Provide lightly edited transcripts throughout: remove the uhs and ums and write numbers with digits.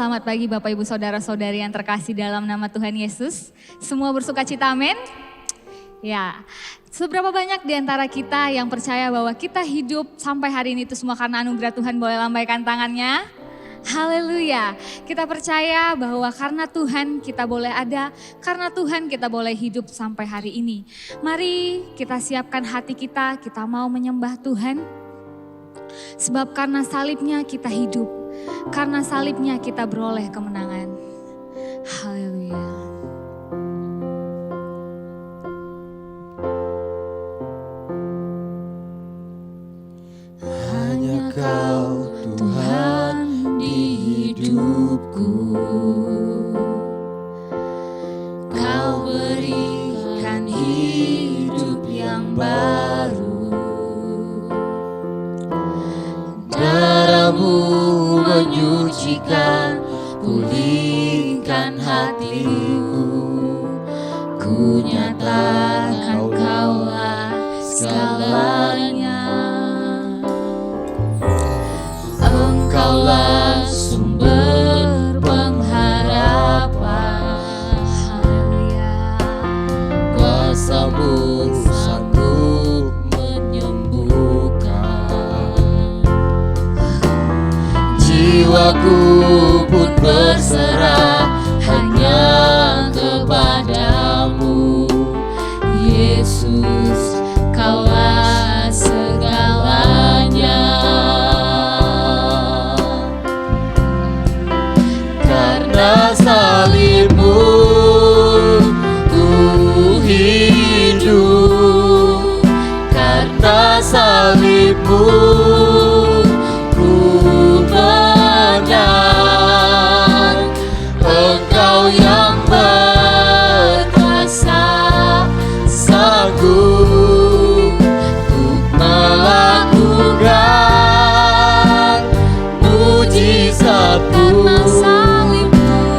selamat pagi Bapak Ibu Saudara-saudari yang terkasih dalam nama Tuhan Yesus. Semua bersuka cita, amin? Ya, seberapa banyak di antara kita yang percaya bahwa kita hidup sampai hari ini itu semua karena anugerah Tuhan? Boleh lambaikan tangannya? Haleluya. Kita percaya bahwa karena Tuhan kita boleh ada, karena Tuhan kita boleh hidup sampai hari ini. Mari kita siapkan hati kita mau menyembah Tuhan. Sebab karena salibnya kita hidup, karena salibnya kita beroleh kemenangan. Haleluya. Hanya Kau Tuhan di hidupku, Kau berikan hidup yang baru. Darah-Mu menyucikan, pulihkan hatiku. Ku nyatakan Kaulah segalanya. Engkaulah sumber pengharapan. Haleluya. Kuasa-Mu sanggup menyembuhkan. Jiwaku pun berserah hanya kepadamu. Yesus, Kaulah segalanya. Karena salib-Mu ku hidup, karena salib-Mu ku menang. Engkau yang berkuasa sanggup untuk melakukan mujizat-Mu.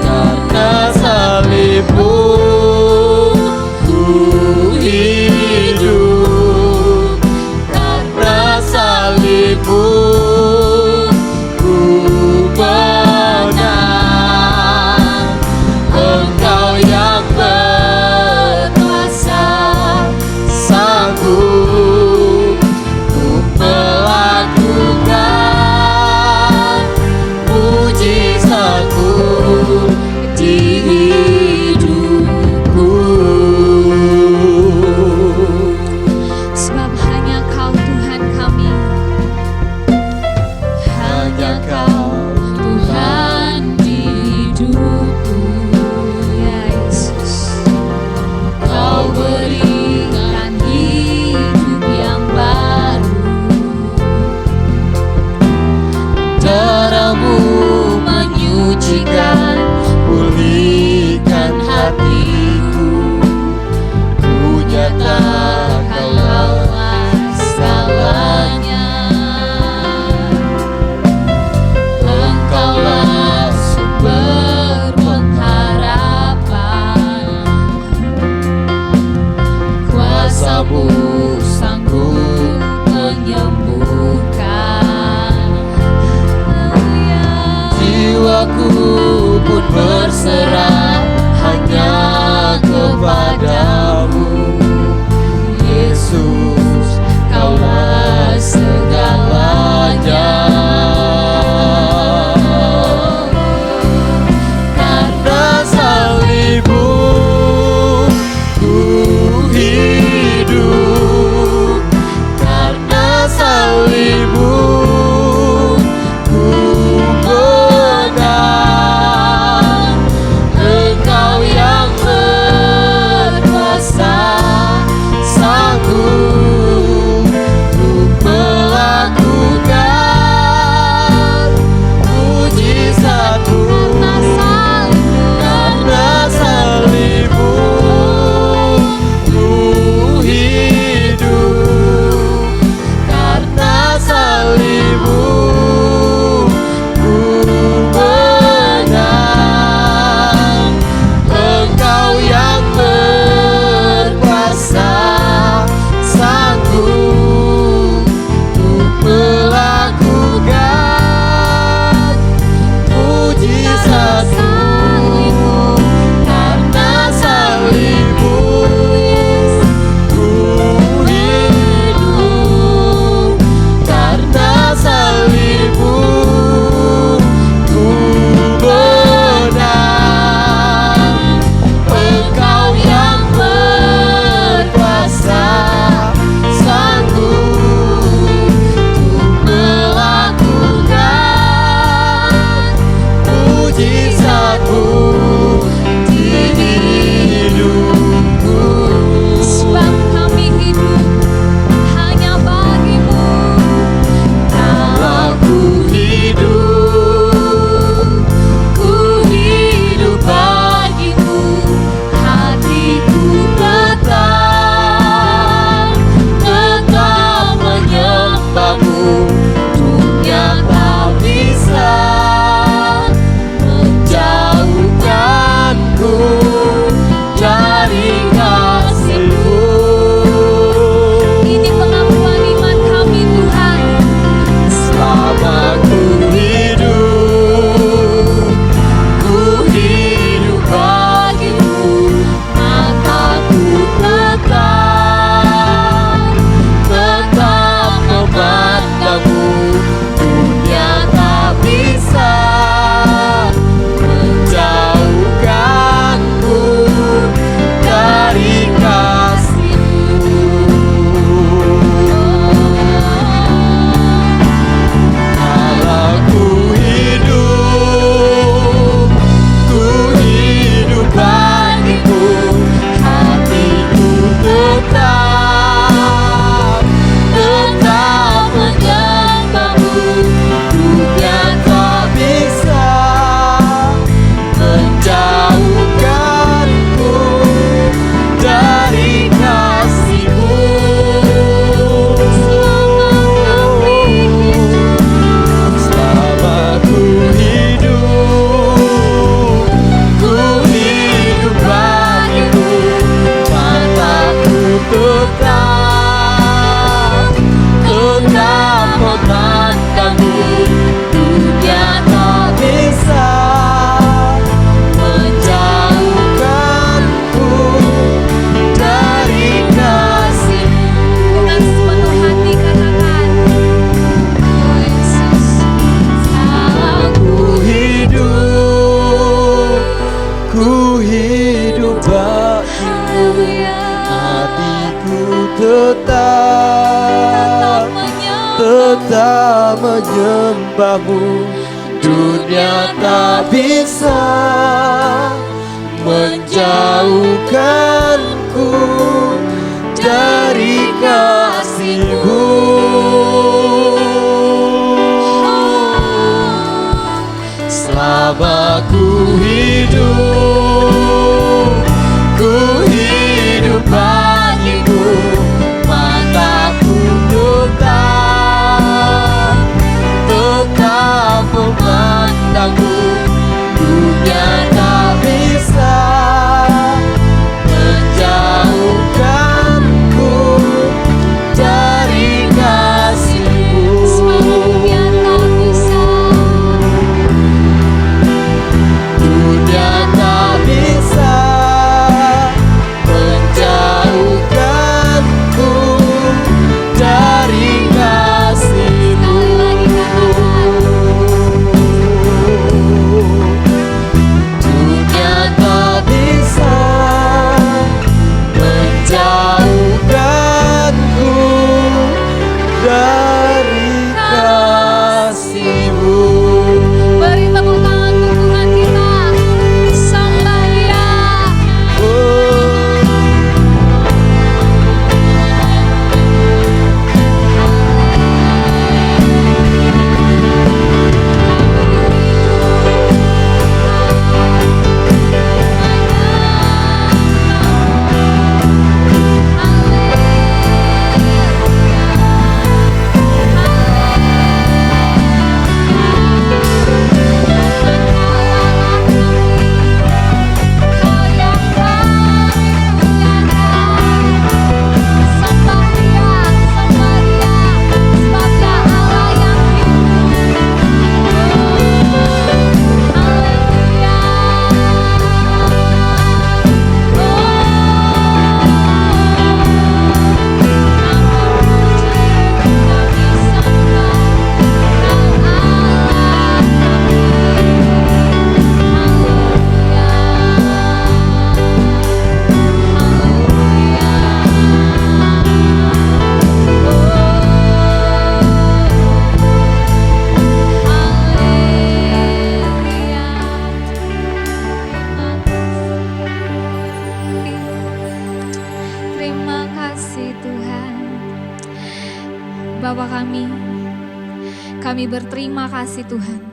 Karena salib-Mu ku hidup, karena salib-Mu ku menang. Engkau yang berkuasa sanggup untuk melakukan mujizat-Mu di hidupku. Sebab hanya Kau Tuhan kami, Hanya Kau Tuhan di hidupku. ya Yesus. Kau berikan hidup yang baru. Darah-Mu menyucikan, pulihkan hatiku. Ku nyatakan Kaulah segalanya. Engkaulah sumber pengharapan. Kuasa-Mu sanggup menyembuhkan. Jiwaku pun berserah hanya kepadamu. Yesus, Kaulah segalanya. Karena salib-Mu ku hidup, karena salib-Mu ku menang. Engkau yang berkuasa sanggup untuk melakukan tetap menyembahmu. Dunia tak bisa menjauhkanku dari kasih-Mu. Selama ku hidup bagimu, mataku tetap memandangmu. Dunia tak bisa menjauhkanku dari kasih-Mu. Dunia tak bisa menjauhkanku dari kasih-Mu. Dunia tak bisa menjauhkanku dari kasih-Mu. Beri tepuk tangan untuk Tuhan kita. Sembah Dia. Terima kasih Tuhan. Bapa kami berterima kasih Tuhan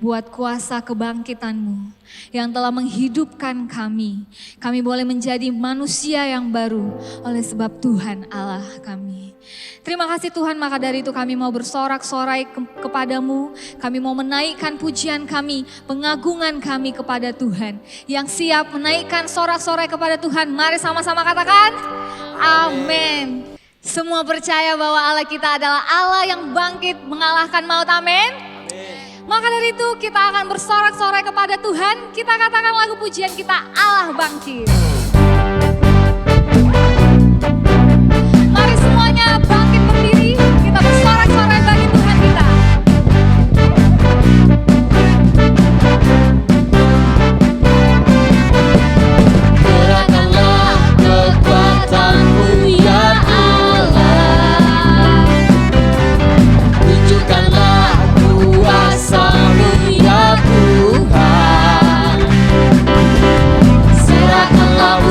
buat kuasa kebangkitan-Mu yang telah menghidupkan kami. Kami boleh menjadi manusia yang baru oleh sebab Tuhan Allah kami. Terima kasih Tuhan, maka dari itu kami mau bersorak-sorai kepadamu. Kami mau menaikkan pujian kami, pengagungan kami kepada Tuhan. Yang siap menaikkan sorak-sorai kepada Tuhan, mari sama-sama katakan amin. Semua percaya bahwa Allah kita adalah Allah yang bangkit mengalahkan maut, amin. Maka dari itu kita akan bersorak-sorai kepada Tuhan. Kita katakan lagu pujian kita, Allah bangkit. Mari semuanya bangkit berdiri, kita bersorak-sorai bagi Tuhan kita. Gerakkanlah kekuatan-Mu ya Allah, tunjukkanlah kuasa-Mu ya Tuhan. Serahkanlah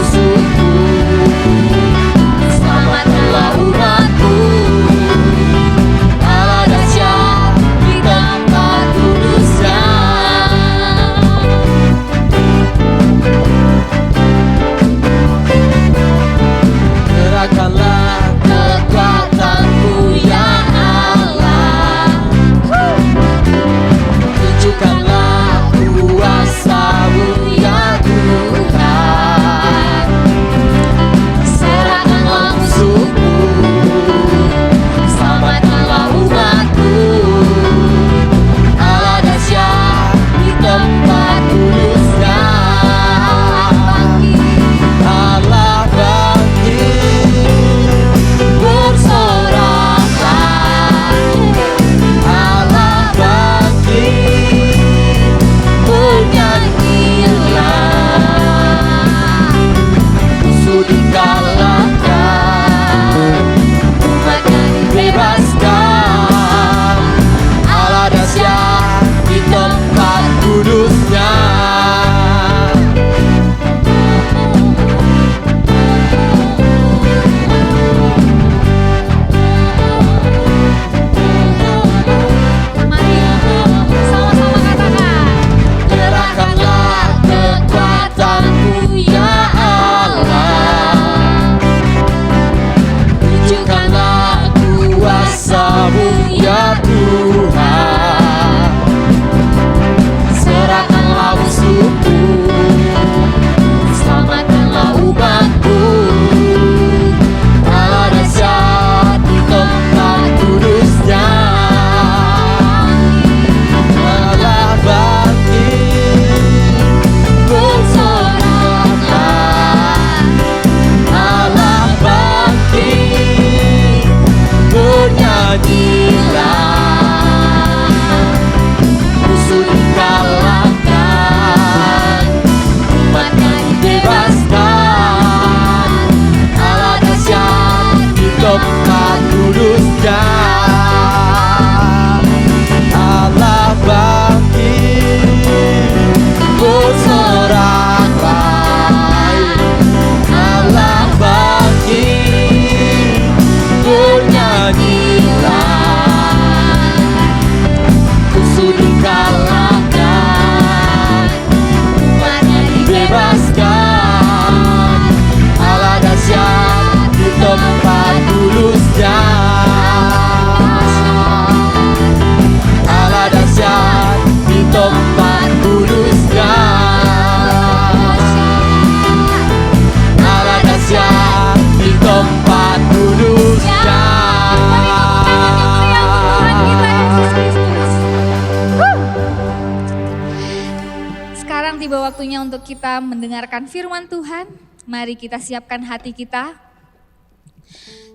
sekarang tiba waktunya untuk kita mendengarkan firman Tuhan. Mari kita siapkan hati kita.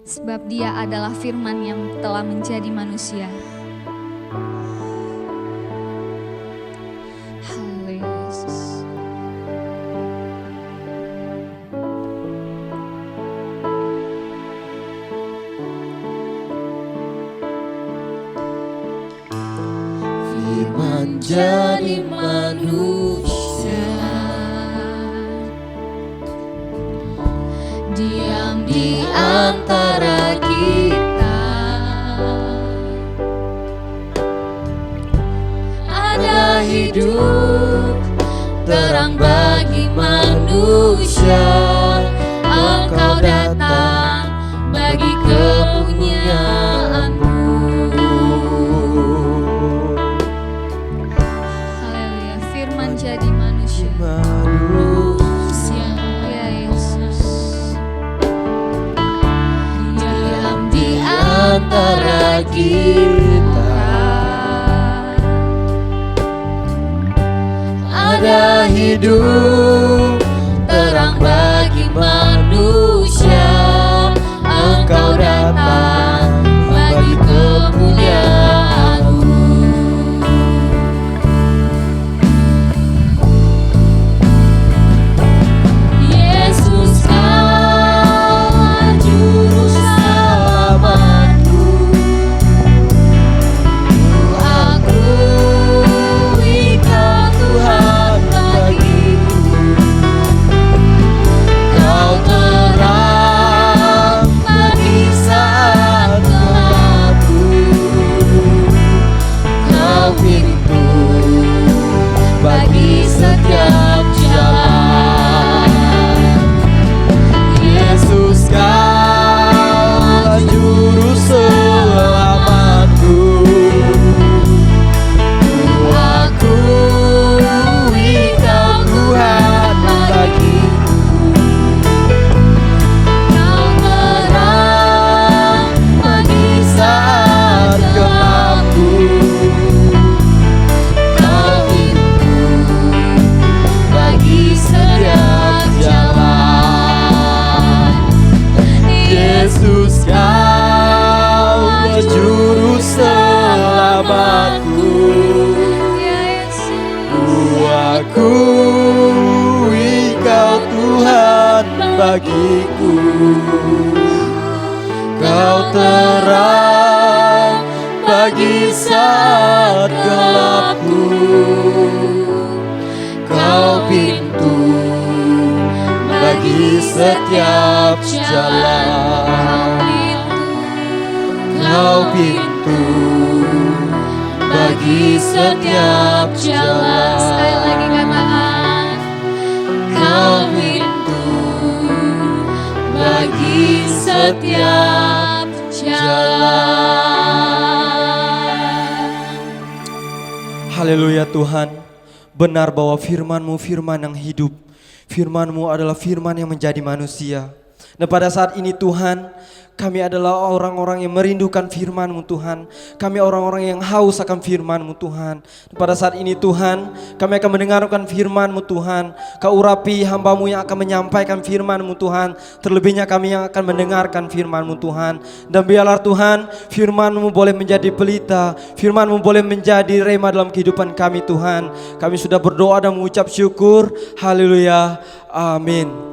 Sebab Dia adalah firman yang telah menjadi manusia. Haleluya Yesus. Firman jadi manusia, diam di antara kita. Ada hidup terang bagi manusia. Engkau datang bagi kepunyaan-Mu. Haleluya, firman jadi manusia. Manusia Ya Yesus. diam di antara kita. Ada hidup terang bagi manusia. Engkau datang bagi kemuliaan-Mu. Yesus, Kau juru selamatku. Ku akui Kau Tuhan bagiku. Kau terang bagi saat gelapku. Kau pintu bagi setiap jalan. Yesus, Kau juru selamatku. Ku akui Kau Tuhan bagiku. Kau terang bagi saat gelapku. Kau pintu bagi setiap jalan. Yesus, Kau juru selamatku. Ya Yesus. Ku akui Kau Tuhan bagiku. Kau terang bagi saat gelapku. Kau pintu bagi setiap jalan. Kau pintu bagi setiap jalan. Sekali lagi katakan. Kau pintu bagi setiap jalan. Haleluya Tuhan, benar bahwa firman-Mu firman yang hidup. Firman-Mu adalah firman yang menjadi manusia. Dan pada saat ini Tuhan, kami adalah orang-orang yang merindukan firman-Mu Tuhan. Kami orang-orang yang haus akan firman-Mu Tuhan. Dan pada saat ini Tuhan, kami akan mendengarkan firman-Mu Tuhan. Kau urapi hamba-Mu yang akan menyampaikan firman-Mu Tuhan. Terlebihnya kami yang akan mendengarkan firman-Mu Tuhan. Dan biarlah Tuhan, firman-Mu boleh menjadi pelita. Firman-Mu boleh menjadi rema dalam kehidupan kami Tuhan. Kami sudah berdoa dan mengucap syukur. Haleluya. Amin.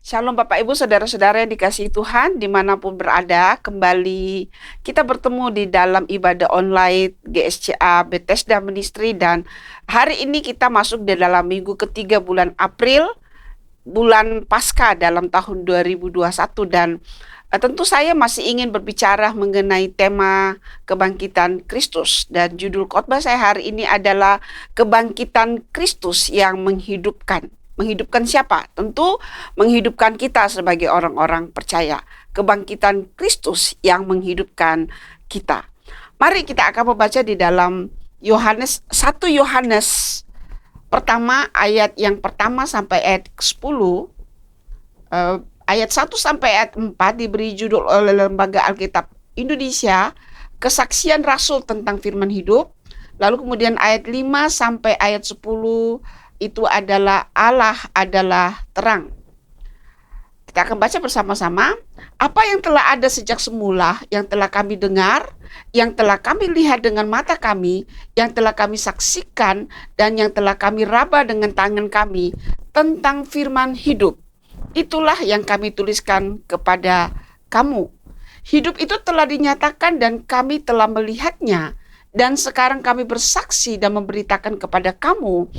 Shalom Bapak Ibu Saudara-saudara yang dikasihi Tuhan dimanapun berada. Kembali kita bertemu di dalam ibadah online GSCA Bethesda Ministry. Dan hari ini kita masuk di dalam minggu ketiga bulan April, bulan Paskah dalam tahun 2021. Dan tentu saya masih ingin berbicara mengenai tema kebangkitan Kristus. Dan judul khotbah saya hari ini adalah kebangkitan Kristus yang menghidupkan. Menghidupkan siapa? Tentu menghidupkan kita sebagai orang-orang percaya. Kebangkitan Kristus yang menghidupkan kita. Mari kita akan membaca di dalam 1 Yohanes pertama ayat yang pertama sampai ayat 10. Ayat 1 sampai ayat 4 diberi judul oleh Lembaga Alkitab Indonesia, Kesaksian Rasul tentang Firman Hidup. Lalu kemudian ayat 5 sampai ayat 10 itu adalah Allah adalah terang. Kita akan baca bersama-sama. Apa yang telah ada sejak semula, yang telah kami dengar, yang telah kami lihat dengan mata kami, yang telah kami saksikan, dan yang telah kami raba dengan tangan kami tentang firman hidup. Itulah yang kami tuliskan kepada kamu. Hidup itu telah dinyatakan dan kami telah melihatnya. Dan sekarang kami bersaksi dan memberitakan kepada kamu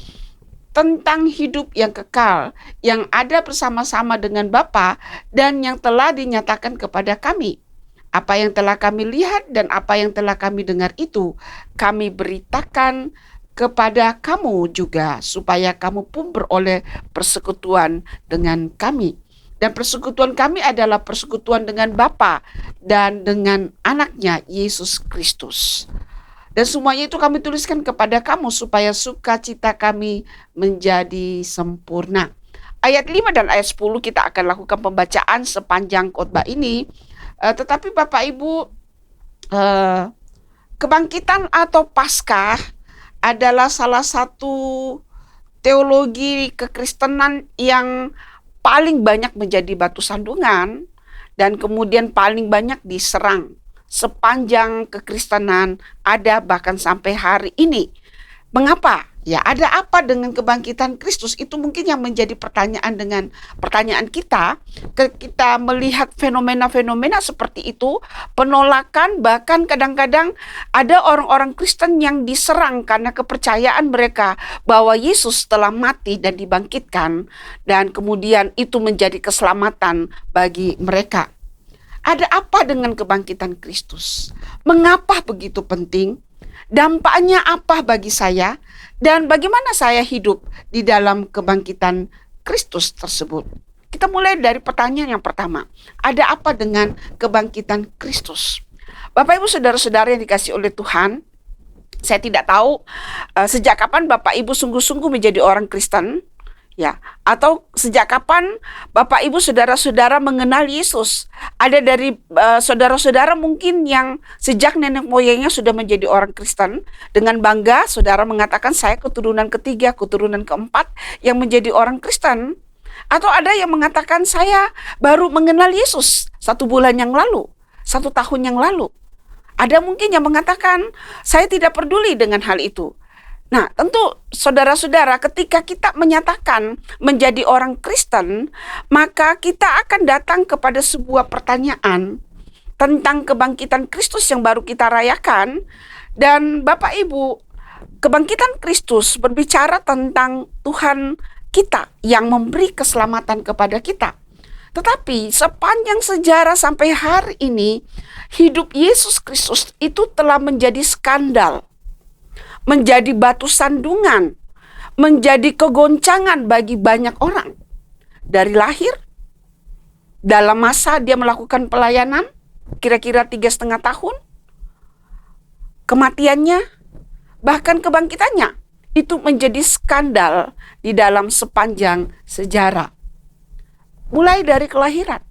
tentang hidup yang kekal, yang ada bersama-sama dengan Bapa dan yang telah dinyatakan kepada kami. Apa yang telah kami lihat dan apa yang telah kami dengar itu, kami beritakan kepada kamu juga, supaya kamu pun beroleh persekutuan dengan kami. Dan persekutuan kami adalah persekutuan dengan Bapa dan dengan anaknya Yesus Kristus. Dan semuanya itu kami tuliskan kepada kamu supaya sukacita kami menjadi sempurna. Ayat 5 dan ayat 10 kita akan lakukan pembacaan sepanjang khotbah ini. Tetapi Bapak Ibu, kebangkitan atau Paskah adalah salah satu teologi kekristenan yang paling banyak menjadi batu sandungan dan kemudian paling banyak diserang sepanjang kekristenan ada bahkan sampai hari ini. Mengapa? Ya, ada apa dengan kebangkitan Kristus? Itu mungkin yang menjadi pertanyaan kita. Kita melihat fenomena-fenomena seperti itu, penolakan, bahkan kadang-kadang ada orang-orang Kristen yang diserang karena kepercayaan mereka bahwa Yesus telah mati dan dibangkitkan, dan kemudian itu menjadi keselamatan bagi mereka. Ada apa dengan kebangkitan Kristus? Mengapa begitu penting? Dampaknya apa bagi saya? Dan bagaimana saya hidup di dalam kebangkitan Kristus tersebut? Kita mulai dari pertanyaan yang pertama. Ada apa dengan kebangkitan Kristus? Bapak Ibu saudara-saudara yang dikasihi oleh Tuhan, saya tidak tahu sejak kapan Bapak Ibu sungguh-sungguh menjadi orang Kristen. Ya, atau sejak kapan Bapak Ibu saudara-saudara mengenal Yesus? Ada dari saudara-saudara mungkin yang sejak nenek moyangnya sudah menjadi orang Kristen. Dengan bangga saudara mengatakan saya keturunan ketiga, keturunan keempat yang menjadi orang Kristen. Atau ada yang mengatakan saya baru mengenal Yesus 1 bulan yang lalu, 1 tahun yang lalu. Ada mungkin yang mengatakan saya tidak peduli dengan hal itu. Nah, tentu saudara-saudara, ketika kita menyatakan menjadi orang Kristen, maka kita akan datang kepada sebuah pertanyaan tentang kebangkitan Kristus yang baru kita rayakan. Dan Bapak Ibu, kebangkitan Kristus berbicara tentang Tuhan kita yang memberi keselamatan kepada kita. Tetapi sepanjang sejarah sampai hari ini, hidup Yesus Kristus itu telah menjadi skandal, menjadi batu sandungan, menjadi kegoncangan bagi banyak orang. Dari lahir, dalam masa dia melakukan pelayanan, kira-kira 3,5 tahun, kematiannya, bahkan kebangkitannya, itu menjadi skandal di dalam sepanjang sejarah. Mulai dari kelahiran.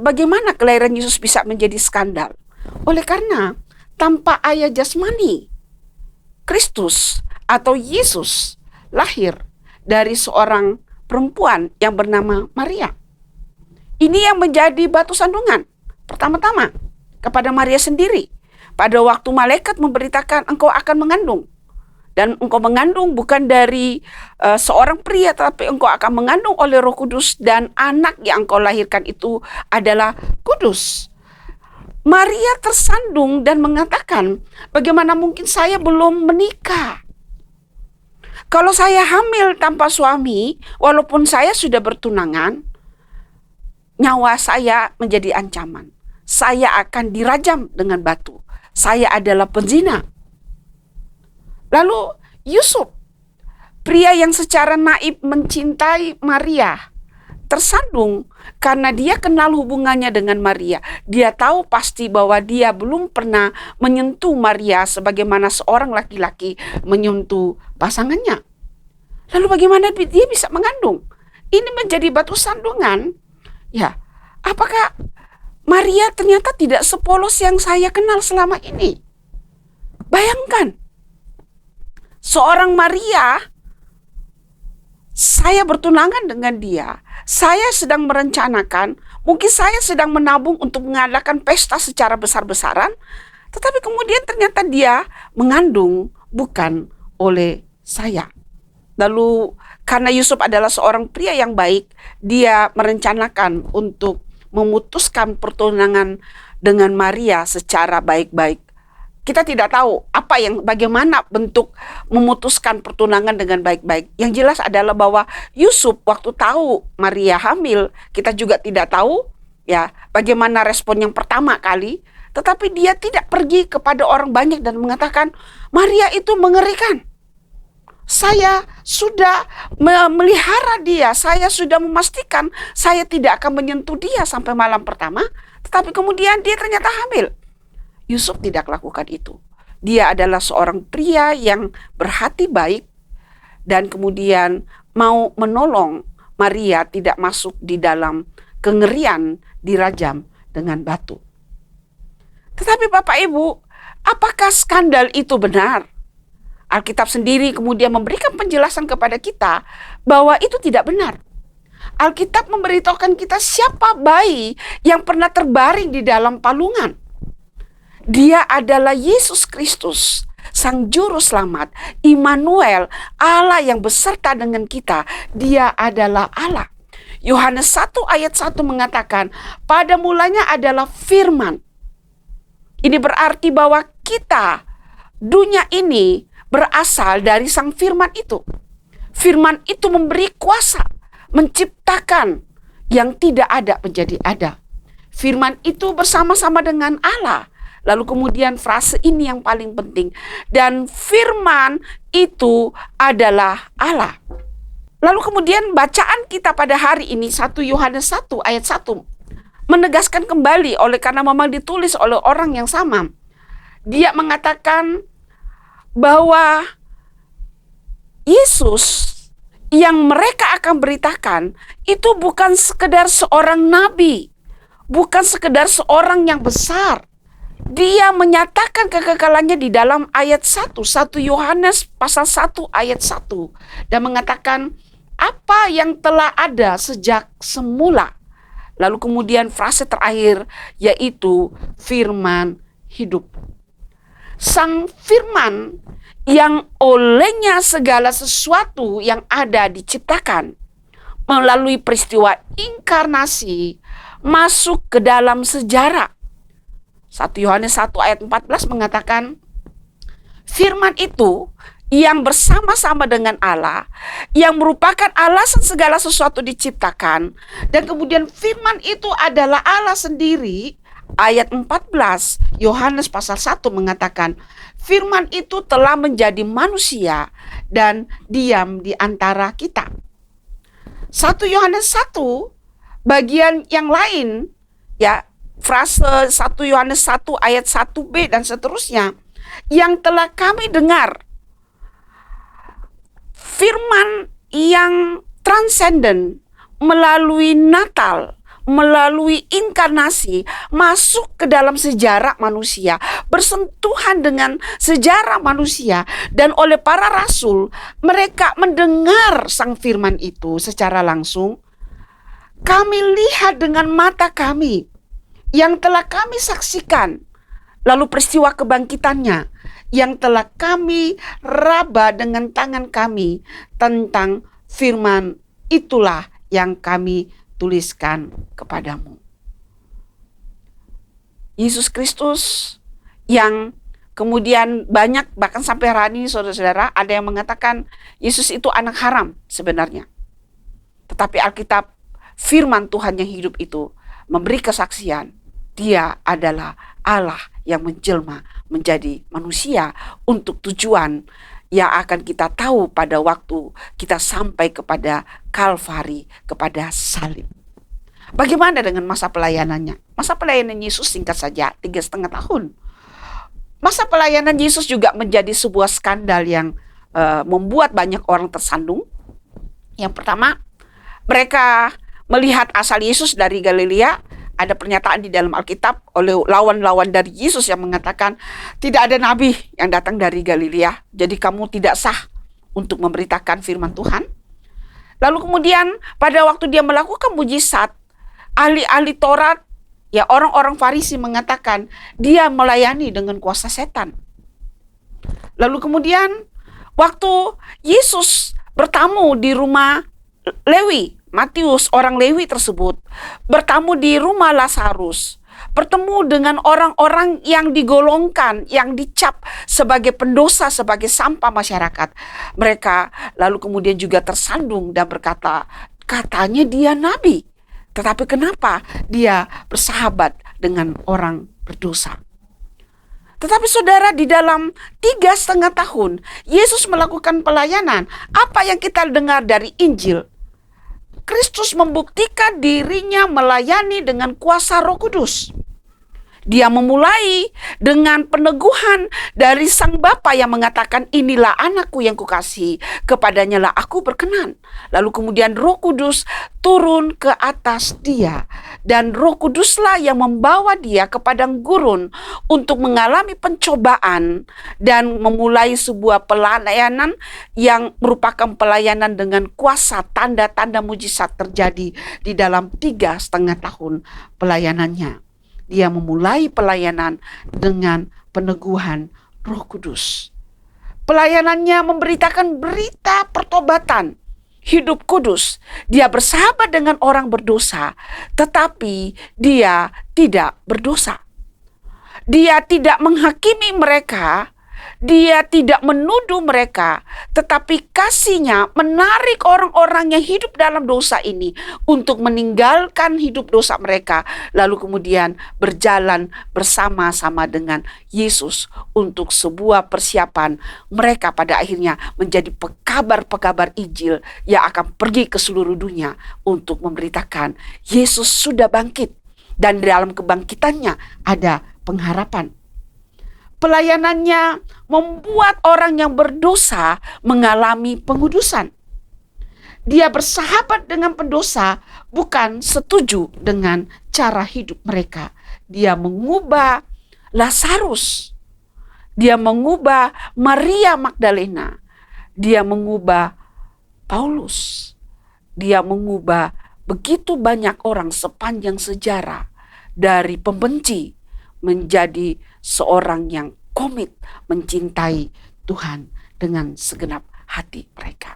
Bagaimana kelahiran Yesus bisa menjadi skandal? Oleh karena tanpa ayah jasmani, Kristus atau Yesus lahir dari seorang perempuan yang bernama Maria. Ini yang menjadi batu sandungan pertama-tama kepada Maria sendiri. Pada waktu malaikat memberitakan engkau akan mengandung. Dan engkau mengandung bukan dari seorang pria, tapi engkau akan mengandung oleh Roh Kudus, dan anak yang engkau lahirkan itu adalah kudus. Maria tersandung dan mengatakan, bagaimana mungkin saya belum menikah? Kalau saya hamil tanpa suami, walaupun saya sudah bertunangan, nyawa saya menjadi ancaman. Saya akan dirajam dengan batu. Saya adalah penzina. Lalu Yusuf, pria yang secara naib mencintai Maria, tersandung karena dia kenal hubungannya dengan Maria. Dia tahu pasti bahwa dia belum pernah menyentuh Maria sebagaimana seorang laki-laki menyentuh pasangannya. Lalu bagaimana dia bisa mengandung? Ini menjadi batu sandungan. Ya, apakah Maria ternyata tidak sepolos yang saya kenal selama ini? Bayangkan, seorang Maria, saya bertunangan dengan dia, saya sedang merencanakan, mungkin saya sedang menabung untuk mengadakan pesta secara besar-besaran, tetapi kemudian ternyata dia mengandung bukan oleh saya. Lalu karena Yusuf adalah seorang pria yang baik, dia merencanakan untuk memutuskan pertunangan dengan Maria secara baik-baik. Kita tidak tahu bagaimana bentuk memutuskan pertunangan dengan baik-baik. Yang jelas adalah bahwa Yusuf waktu tahu Maria hamil, kita juga tidak tahu ya bagaimana respon yang pertama kali, tetapi dia tidak pergi kepada orang banyak dan mengatakan, Maria itu mengerikan. Saya sudah memelihara dia, saya sudah memastikan saya tidak akan menyentuh dia sampai malam pertama, tetapi kemudian dia ternyata hamil. Yusuf tidak lakukan itu. Dia adalah seorang pria yang berhati baik dan kemudian mau menolong Maria tidak masuk di dalam kengerian dirajam dengan batu. Tetapi Bapak Ibu, apakah skandal itu benar? Alkitab sendiri kemudian memberikan penjelasan kepada kita bahwa itu tidak benar. Alkitab memberitahukan kita siapa bayi yang pernah terbaring di dalam palungan. Dia adalah Yesus Kristus, Sang Juru Selamat, Immanuel, Allah yang beserta dengan kita. Dia adalah Allah. Yohanes 1 ayat 1 mengatakan, pada mulanya adalah firman. Ini berarti bahwa kita, dunia ini berasal dari Sang Firman itu. Firman itu memberi kuasa, menciptakan yang tidak ada menjadi ada. Firman itu bersama-sama dengan Allah. Lalu kemudian frase ini yang paling penting. Dan firman itu adalah Allah. Lalu kemudian bacaan kita pada hari ini 1 Yohanes 1 ayat 1 menegaskan kembali oleh karena memang ditulis oleh orang yang sama. Dia mengatakan bahwa Yesus yang mereka akan beritakan itu bukan sekedar seorang nabi, bukan sekedar seorang yang besar. Dia menyatakan kekekalannya di dalam ayat 1 Yohanes pasal 1 ayat 1 dan mengatakan apa yang telah ada sejak semula. Lalu kemudian frase terakhir yaitu firman hidup. Sang firman yang olehnya segala sesuatu yang ada diciptakan melalui peristiwa inkarnasi masuk ke dalam sejarah. 1 Yohanes 1 ayat 14 mengatakan firman itu yang bersama-sama dengan Allah, yang merupakan alasan segala sesuatu diciptakan, dan kemudian firman itu adalah Allah sendiri. Ayat 14 Yohanes pasal 1 mengatakan firman itu telah menjadi manusia dan diam di antara kita. 1 Yohanes 1 bagian yang lain ya, frase 1 Yohanes 1 ayat 1b dan seterusnya, yang telah kami dengar, firman yang transenden melalui Natal, melalui inkarnasi masuk ke dalam sejarah manusia, bersentuhan dengan sejarah manusia, dan oleh para rasul mereka mendengar sang firman itu secara langsung. Kami lihat dengan mata kami yang telah kami saksikan, lalu peristiwa kebangkitannya yang telah kami raba dengan tangan kami, tentang firman itulah yang kami tuliskan kepadamu. Yesus Kristus yang kemudian banyak, bahkan sampai hari ini saudara-saudara, ada yang mengatakan Yesus itu anak haram sebenarnya. Tetapi Alkitab, firman Tuhan yang hidup itu memberi kesaksian, dia adalah Allah yang menjelma menjadi manusia untuk tujuan yang akan kita tahu pada waktu kita sampai kepada Kalvari, kepada salib. Bagaimana dengan masa pelayanannya? Masa pelayanan Yesus singkat saja, 3,5 tahun. Masa pelayanan Yesus juga menjadi sebuah skandal yang membuat banyak orang tersandung. Yang pertama, mereka melihat asal Yesus dari Galilea, ada pernyataan di dalam Alkitab oleh lawan-lawan dari Yesus yang mengatakan tidak ada nabi yang datang dari Galilea, jadi kamu tidak sah untuk memberitakan firman Tuhan. Lalu kemudian pada waktu dia melakukan mujizat, ahli-ahli Taurat, ya orang-orang Farisi mengatakan dia melayani dengan kuasa setan. Lalu kemudian waktu Yesus bertamu di rumah Lewi, Matius, orang Lewi tersebut bertamu di rumah Lazarus, bertemu dengan orang-orang yang digolongkan, yang dicap sebagai pendosa, sebagai sampah masyarakat. Mereka lalu kemudian juga tersandung dan berkata, katanya dia nabi, tetapi kenapa dia bersahabat dengan orang berdosa? Tetapi saudara, di dalam 3,5 tahun Yesus melakukan pelayanan, apa yang kita dengar dari Injil? Kristus membuktikan dirinya melayani dengan kuasa Roh Kudus. Dia memulai dengan peneguhan dari Sang Bapa yang mengatakan, inilah anakku yang kukasihi, kepadanya lah aku berkenan. Lalu kemudian Roh Kudus turun ke atas dia, dan Roh Kuduslah yang membawa dia ke padang gurun untuk mengalami pencobaan dan memulai sebuah pelayanan yang merupakan pelayanan dengan kuasa, tanda-tanda mujizat terjadi di dalam 3,5 tahun pelayanannya. Dia memulai pelayanan dengan peneguhan Roh Kudus. Pelayanannya memberitakan berita pertobatan, hidup kudus. Dia bersahabat dengan orang berdosa, tetapi dia tidak berdosa. Dia tidak menghakimi mereka, dia tidak menuduh mereka, tetapi kasihnya menarik orang-orang yang hidup dalam dosa ini untuk meninggalkan hidup dosa mereka, lalu kemudian berjalan bersama-sama dengan Yesus untuk sebuah persiapan mereka pada akhirnya menjadi pekabar-pekabar Injil yang akan pergi ke seluruh dunia untuk memberitakan Yesus sudah bangkit, dan dalam kebangkitannya ada pengharapan. Pelayanannya membuat orang yang berdosa mengalami pengudusan. Dia bersahabat dengan pendosa, bukan setuju dengan cara hidup mereka. Dia mengubah Lazarus. Dia mengubah Maria Magdalena. Dia mengubah Paulus. Dia mengubah begitu banyak orang sepanjang sejarah dari pembenci menjadi seorang yang komit mencintai Tuhan dengan segenap hati mereka.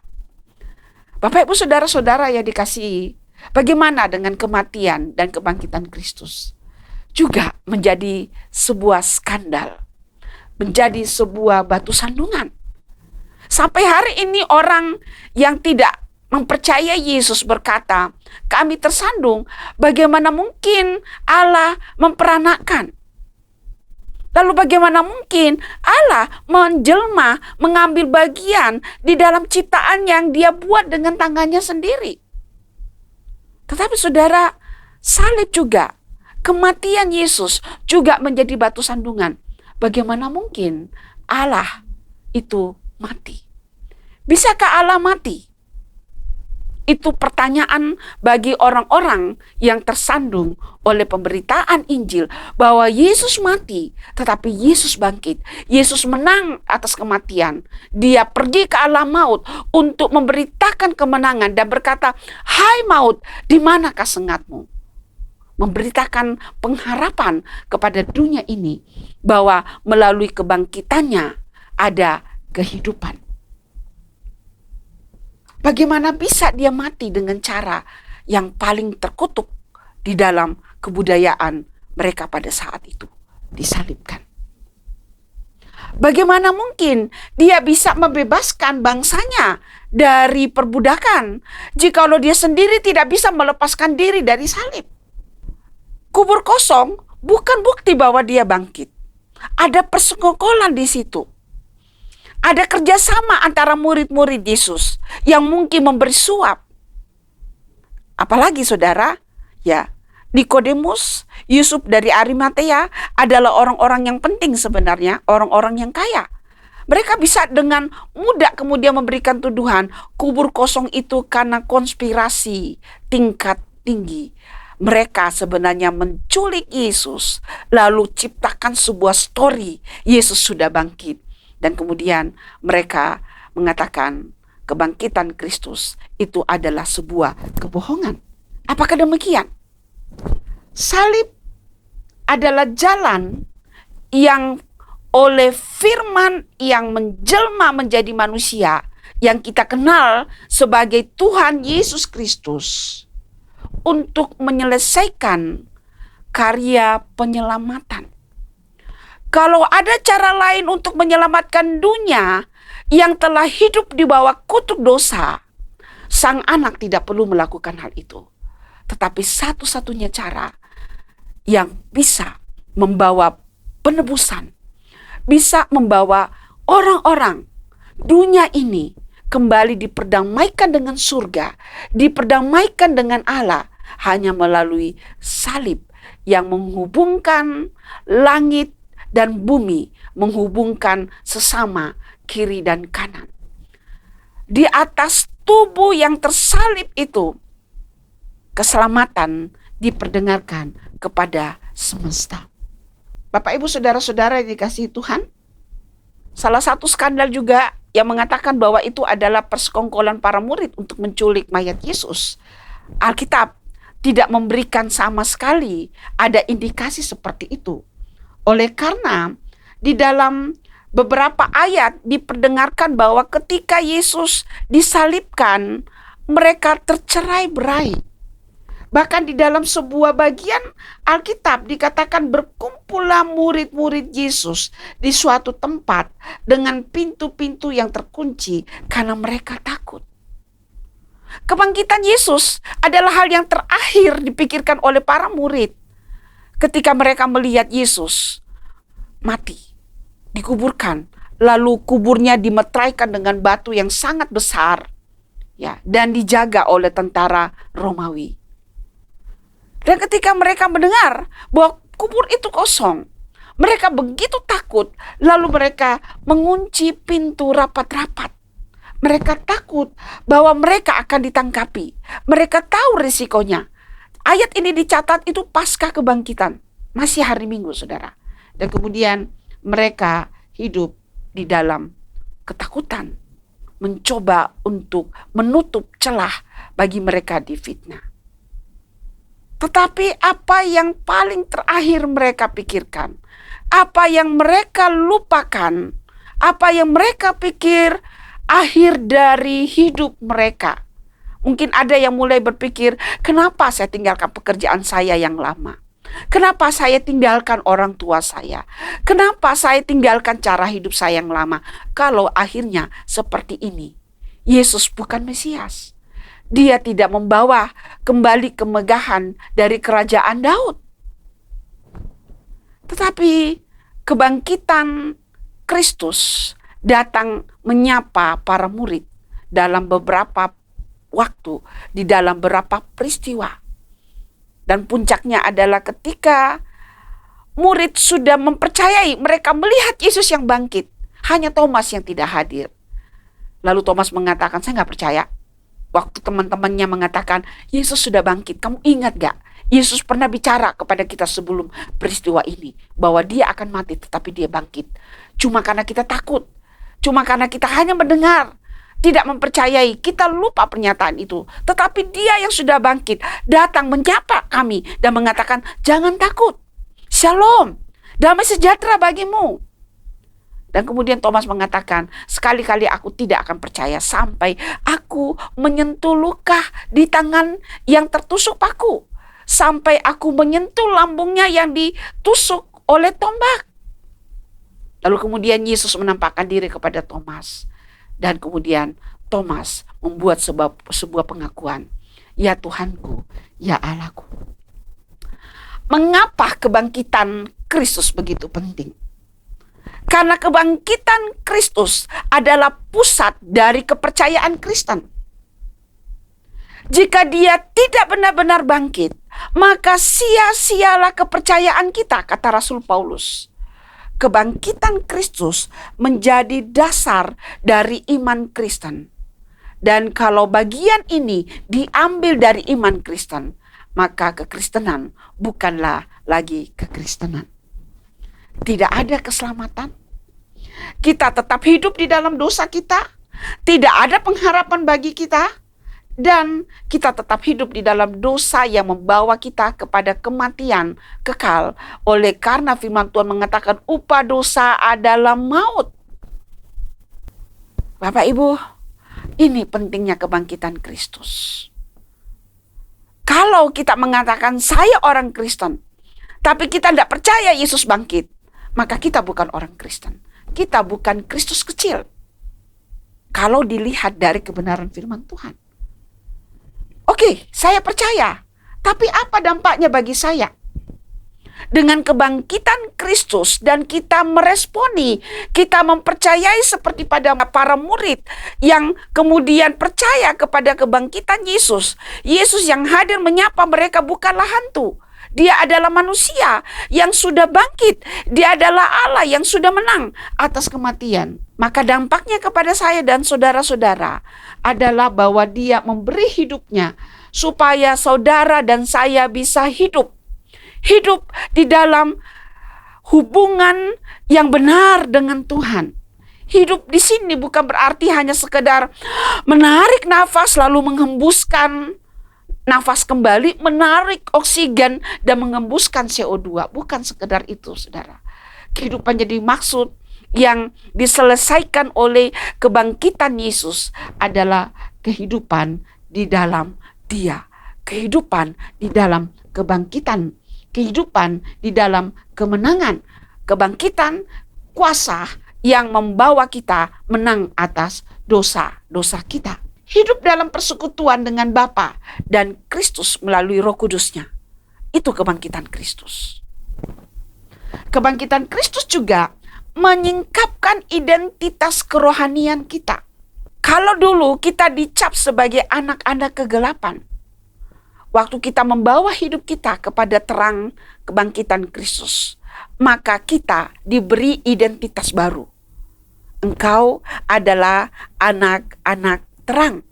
Bapak, Ibu, saudara-saudara yang dikasihi, bagaimana dengan kematian dan kebangkitan Kristus? Juga menjadi sebuah skandal, menjadi sebuah batu sandungan. Sampai hari ini orang yang tidak mempercayai Yesus berkata, kami tersandung, bagaimana mungkin Allah memperanakkan? Lalu bagaimana mungkin Allah menjelma, mengambil bagian di dalam ciptaan yang dia buat dengan tangannya sendiri? Tetapi saudara, salib juga, kematian Yesus juga menjadi batu sandungan. Bagaimana mungkin Allah itu mati? Bisakah Allah mati? Itu pertanyaan bagi orang-orang yang tersandung oleh pemberitaan Injil bahwa Yesus mati, tetapi Yesus bangkit. Yesus menang atas kematian. Dia pergi ke alam maut untuk memberitakan kemenangan dan berkata, hai maut, di manakah sengatmu? Memberitakan pengharapan kepada dunia ini bahwa melalui kebangkitannya ada kehidupan. Bagaimana bisa dia mati dengan cara yang paling terkutuk di dalam kebudayaan mereka pada saat itu, disalibkan? Bagaimana mungkin dia bisa membebaskan bangsanya dari perbudakan jikalau dia sendiri tidak bisa melepaskan diri dari salib? Kubur kosong bukan bukti bahwa dia bangkit. Ada persekongkolan di situ. Ada kerjasama antara murid-murid Yesus yang mungkin memberi suap. Apalagi saudara, ya, Nikodemus, Yusuf dari Arimatea adalah orang-orang yang penting sebenarnya, orang-orang yang kaya. Mereka bisa dengan mudah kemudian memberikan tuduhan kubur kosong itu karena konspirasi tingkat tinggi. Mereka sebenarnya menculik Yesus, lalu ciptakan sebuah story, Yesus sudah bangkit. Dan kemudian mereka mengatakan kebangkitan Kristus itu adalah sebuah kebohongan. Apakah demikian? Salib adalah jalan yang oleh firman yang menjelma menjadi manusia, yang kita kenal sebagai Tuhan Yesus Kristus, untuk menyelesaikan karya penyelamatan. Kalau ada cara lain untuk menyelamatkan dunia yang telah hidup di bawah kutuk dosa, Sang Anak tidak perlu melakukan hal itu. Tetapi satu-satunya cara yang bisa membawa penebusan, bisa membawa orang-orang dunia ini kembali diperdamaikan dengan surga, diperdamaikan dengan Allah, hanya melalui salib yang menghubungkan langit dan bumi, menghubungkan sesama kiri dan kanan. Di atas tubuh yang tersalib itu, keselamatan diperdengarkan kepada semesta. Bapak, Ibu, saudara-saudara yang dikasihi Tuhan, salah satu skandal juga yang mengatakan bahwa itu adalah persekongkolan para murid untuk menculik mayat Yesus. Alkitab tidak memberikan sama sekali ada indikasi seperti itu. Oleh karena di dalam beberapa ayat diperdengarkan bahwa ketika Yesus disalibkan, mereka tercerai-berai. Bahkan di dalam sebuah bagian Alkitab dikatakan berkumpullah murid-murid Yesus di suatu tempat dengan pintu-pintu yang terkunci karena mereka takut. Kebangkitan Yesus adalah hal yang terakhir dipikirkan oleh para murid ketika mereka melihat Yesus mati, dikuburkan, lalu kuburnya dimeteraikan dengan batu yang sangat besar, ya, dan dijaga oleh tentara Romawi. Dan ketika mereka mendengar bahwa kubur itu kosong, mereka begitu takut, lalu mereka mengunci pintu rapat-rapat. Mereka takut bahwa mereka akan ditangkapi. Mereka tahu risikonya. Ayat ini dicatat itu pasca kebangkitan. Masih hari Minggu, saudara. Dan kemudian mereka hidup di dalam ketakutan. Mencoba untuk menutup celah bagi mereka difitnah. Tetapi apa yang paling terakhir mereka pikirkan, apa yang mereka lupakan, apa yang mereka pikir akhir dari hidup mereka. Mungkin ada yang mulai berpikir, kenapa saya tinggalkan pekerjaan saya yang lama? Kenapa saya tinggalkan orang tua saya? Kenapa saya tinggalkan cara hidup saya yang lama? Kalau akhirnya seperti ini, Yesus bukan Mesias. Dia tidak membawa kembali kemegahan dari kerajaan Daud. Tetapi kebangkitan Kristus datang menyapa para murid dalam beberapa waktu, di dalam beberapa peristiwa. Dan puncaknya adalah ketika murid sudah mempercayai, mereka melihat Yesus yang bangkit. Hanya Thomas yang tidak hadir. Lalu Thomas mengatakan, saya nggak percaya. Waktu teman-temannya mengatakan, Yesus sudah bangkit. Kamu ingat gak? Yesus pernah bicara kepada kita sebelum peristiwa ini. Bahwa dia akan mati tetapi dia bangkit. Cuma karena kita takut. Cuma karena kita hanya mendengar. Tidak mempercayai. Kita lupa pernyataan itu. Tetapi dia yang sudah bangkit datang menyapa kami. Dan mengatakan, jangan takut. Shalom. Damai sejahtera bagimu. Dan kemudian Thomas mengatakan, sekali-kali aku tidak akan percaya sampai aku menyentuh luka di tangan yang tertusuk paku. Sampai aku menyentuh lambungnya yang ditusuk oleh tombak. Lalu kemudian Yesus menampakkan diri kepada Thomas. Dan kemudian Thomas membuat sebuah pengakuan. Ya Tuhanku, ya Allahku. Mengapa kebangkitan Kristus begitu penting? Karena kebangkitan Kristus adalah pusat dari kepercayaan Kristen. Jika dia tidak benar-benar bangkit, maka sia-sialah kepercayaan kita, kata Rasul Paulus. Kebangkitan Kristus menjadi dasar dari iman Kristen. Dan kalau bagian ini diambil dari iman Kristen, maka kekristenan bukanlah lagi kekristenan. Tidak ada keselamatan. Kita tetap hidup di dalam dosa kita. Tidak ada pengharapan bagi kita. Dan kita tetap hidup di dalam dosa yang membawa kita kepada kematian kekal. Oleh karena firman Tuhan mengatakan upah dosa adalah maut. Bapak Ibu, ini pentingnya kebangkitan Kristus. Kalau kita mengatakan saya orang Kristen, tapi kita tidak percaya Yesus bangkit, maka kita bukan orang Kristen. Kita bukan Kristus kecil. Kalau dilihat dari kebenaran firman Tuhan. Oke, saya percaya. Tapi apa dampaknya bagi saya? Dengan kebangkitan Kristus dan kita meresponi, kita mempercayai seperti pada para murid yang kemudian percaya kepada kebangkitan Yesus. Yesus yang hadir menyapa mereka bukanlah hantu. Dia adalah manusia yang sudah bangkit. Dia adalah Allah yang sudah menang atas kematian. Maka dampaknya kepada saya dan saudara-saudara adalah bahwa dia memberi hidupnya supaya saudara dan saya bisa hidup. Hidup di dalam hubungan yang benar dengan Tuhan. Hidup di sini bukan berarti hanya sekedar menarik nafas lalu menghembuskan nafas kembali, menarik oksigen dan mengembuskan CO2. Bukan sekedar itu, saudara. Kehidupan jadi maksud yang diselesaikan oleh kebangkitan Yesus adalah kehidupan di dalam Dia. Kehidupan di dalam kebangkitan. Kehidupan di dalam kemenangan. Kebangkitan kuasa yang membawa kita menang atas dosa-dosa kita. Hidup dalam persekutuan dengan Bapa dan Kristus melalui Roh Kudus-Nya. Itu kebangkitan Kristus. Kebangkitan Kristus juga menyingkapkan identitas kerohanian kita. Kalau dulu kita dicap sebagai anak-anak kegelapan, waktu kita membawa hidup kita kepada terang kebangkitan Kristus, maka kita diberi identitas baru. Engkau adalah anak-anak terang.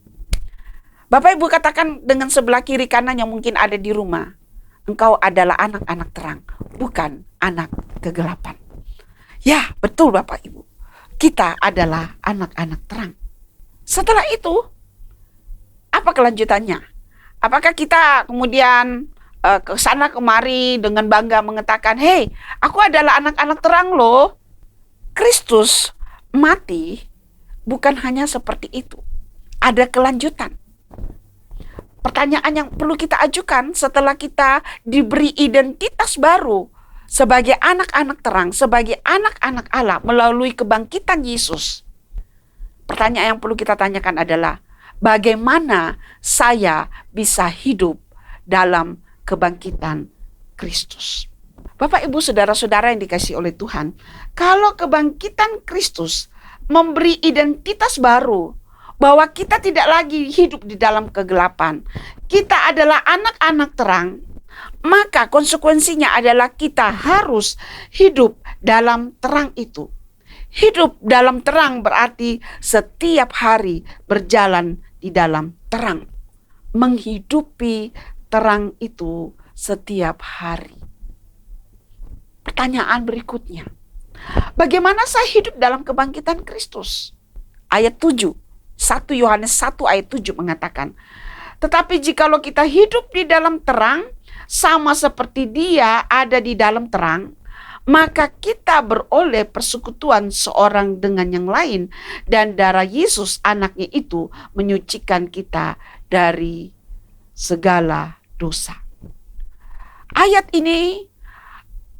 Bapak Ibu katakan dengan sebelah kiri kanan yang mungkin ada di rumah, engkau adalah anak-anak terang, bukan anak kegelapan. Ya, betul Bapak Ibu. Kita adalah anak-anak terang. Setelah itu, apa kelanjutannya? Apakah kita kemudian ke sana kemari dengan bangga mengatakan, "Hei, aku adalah anak-anak terang loh." Kristus mati bukan hanya seperti itu. Ada kelanjutan. Pertanyaan yang perlu kita ajukan setelah kita diberi identitas baru sebagai anak-anak terang, sebagai anak-anak Allah melalui kebangkitan Yesus. Pertanyaan yang perlu kita tanyakan adalah, bagaimana saya bisa hidup dalam kebangkitan Kristus? Bapak, Ibu, saudara-saudara yang dikasihi oleh Tuhan, kalau kebangkitan Kristus memberi identitas baru, bahwa kita tidak lagi hidup di dalam kegelapan, kita adalah anak-anak terang, maka konsekuensinya adalah kita harus hidup dalam terang itu. Hidup dalam terang berarti setiap hari berjalan di dalam terang. Menghidupi terang itu setiap hari. Pertanyaan berikutnya, bagaimana saya hidup dalam kebangkitan Kristus? Ayat 7. 1 Yohanes 1 ayat 7 mengatakan, tetapi jikalau kita hidup di dalam terang, sama seperti Dia ada di dalam terang, maka kita beroleh persekutuan seorang dengan yang lain, dan darah Yesus anaknya itu menyucikan kita dari segala dosa. Ayat ini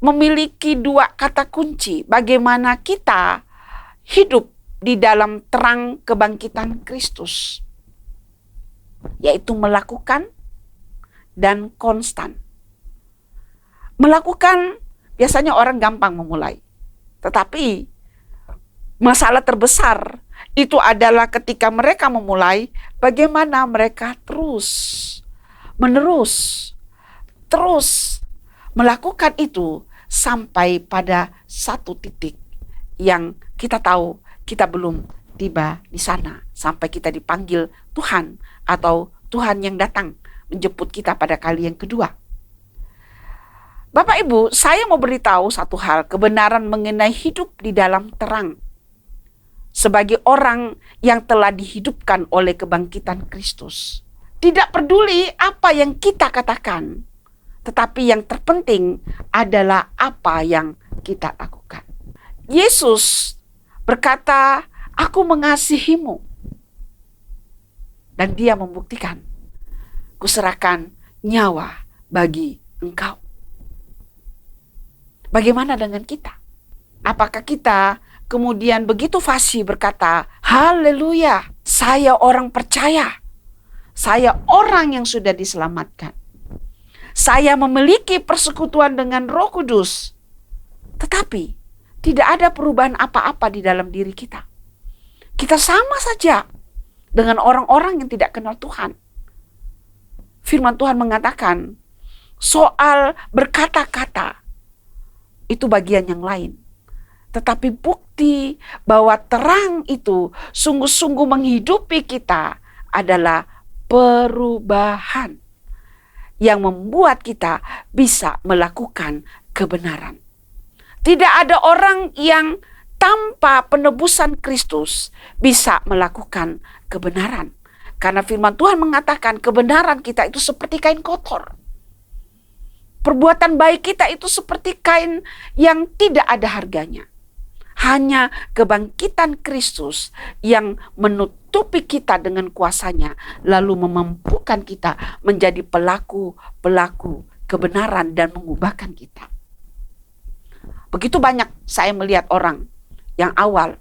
memiliki dua kata kunci bagaimana kita hidup di dalam terang kebangkitan Kristus, yaitu melakukan dan konstan. Melakukan biasanya orang gampang memulai, tetapi masalah terbesar itu adalah ketika mereka memulai, bagaimana mereka terus melakukan itu sampai pada satu titik yang kita tahu kita belum tiba di sana, sampai kita dipanggil Tuhan atau Tuhan yang datang menjemput kita pada kali yang kedua. Bapak Ibu, saya mau beritahu satu hal, kebenaran mengenai hidup di dalam terang. Sebagai orang yang telah dihidupkan oleh kebangkitan Kristus. Tidak peduli apa yang kita katakan, tetapi yang terpenting adalah apa yang kita lakukan. Yesus berkata, "Aku mengasihimu." Dan dia membuktikan, "Kuserahkan nyawa bagi engkau." Bagaimana dengan kita? Apakah kita kemudian begitu fasih berkata, "Haleluya, saya orang percaya. Saya orang yang sudah diselamatkan. Saya memiliki persekutuan dengan Roh Kudus." Tetapi tidak ada perubahan apa-apa di dalam diri kita. Kita sama saja dengan orang-orang yang tidak kenal Tuhan. Firman Tuhan mengatakan, soal berkata-kata, itu bagian yang lain. Tetapi bukti bahwa terang itu sungguh-sungguh menghidupi kita adalah perubahan yang membuat kita bisa melakukan kebenaran. Tidak ada orang yang tanpa penebusan Kristus bisa melakukan kebenaran. Karena firman Tuhan mengatakan kebenaran kita itu seperti kain kotor. Perbuatan baik kita itu seperti kain yang tidak ada harganya. Hanya kebangkitan Kristus yang menutupi kita dengan kuasanya, lalu memampukan kita menjadi pelaku-pelaku kebenaran dan mengubahkan kita. Begitu banyak saya melihat orang yang awal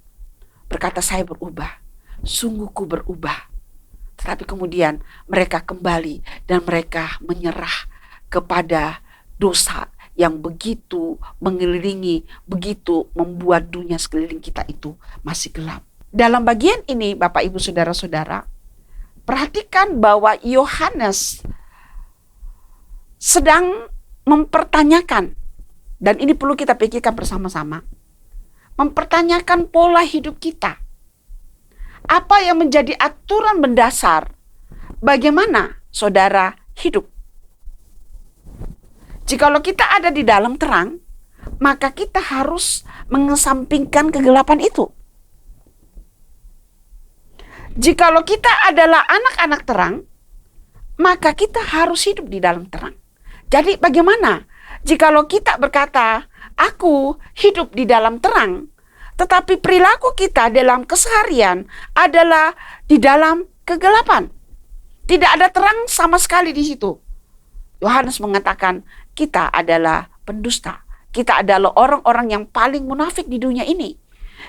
berkata, "Saya berubah, sungguhku berubah." Tetapi kemudian mereka kembali dan mereka menyerah kepada dosa yang begitu mengelilingi, begitu membuat dunia sekeliling kita itu masih gelap. Dalam bagian ini, Bapak Ibu Saudara-saudara, perhatikan bahwa Yohanes sedang mempertanyakan, dan ini perlu kita pikirkan bersama-sama, mempertanyakan pola hidup kita. Apa yang menjadi aturan mendasar bagaimana saudara hidup? Jikalau kita ada di dalam terang, maka kita harus mengesampingkan kegelapan itu. Jikalau kita adalah anak-anak terang, maka kita harus hidup di dalam terang. Jadi bagaimana jikalau kita berkata, "Aku hidup di dalam terang," tetapi perilaku kita dalam keseharian adalah di dalam kegelapan? Tidak ada terang sama sekali di situ. Yohanes mengatakan, kita adalah pendusta. Kita adalah orang-orang yang paling munafik di dunia ini.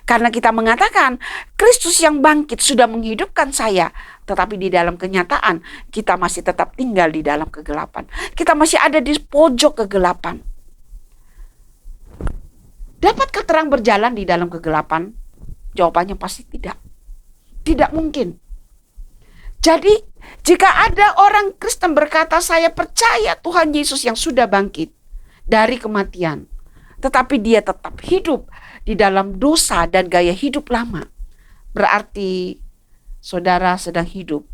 Karena kita mengatakan, Kristus yang bangkit sudah menghidupkan saya. Tetapi di dalam kenyataan, kita masih tetap tinggal di dalam kegelapan. Kita masih ada di pojok kegelapan. Dapatkah terang berjalan di dalam kegelapan? Jawabannya pasti tidak. Tidak mungkin. Jadi, jika ada orang Kristen berkata, "Saya percaya Tuhan Yesus yang sudah bangkit dari kematian," tetapi dia tetap hidup di dalam dosa dan gaya hidup lama, berarti saudara sedang hidup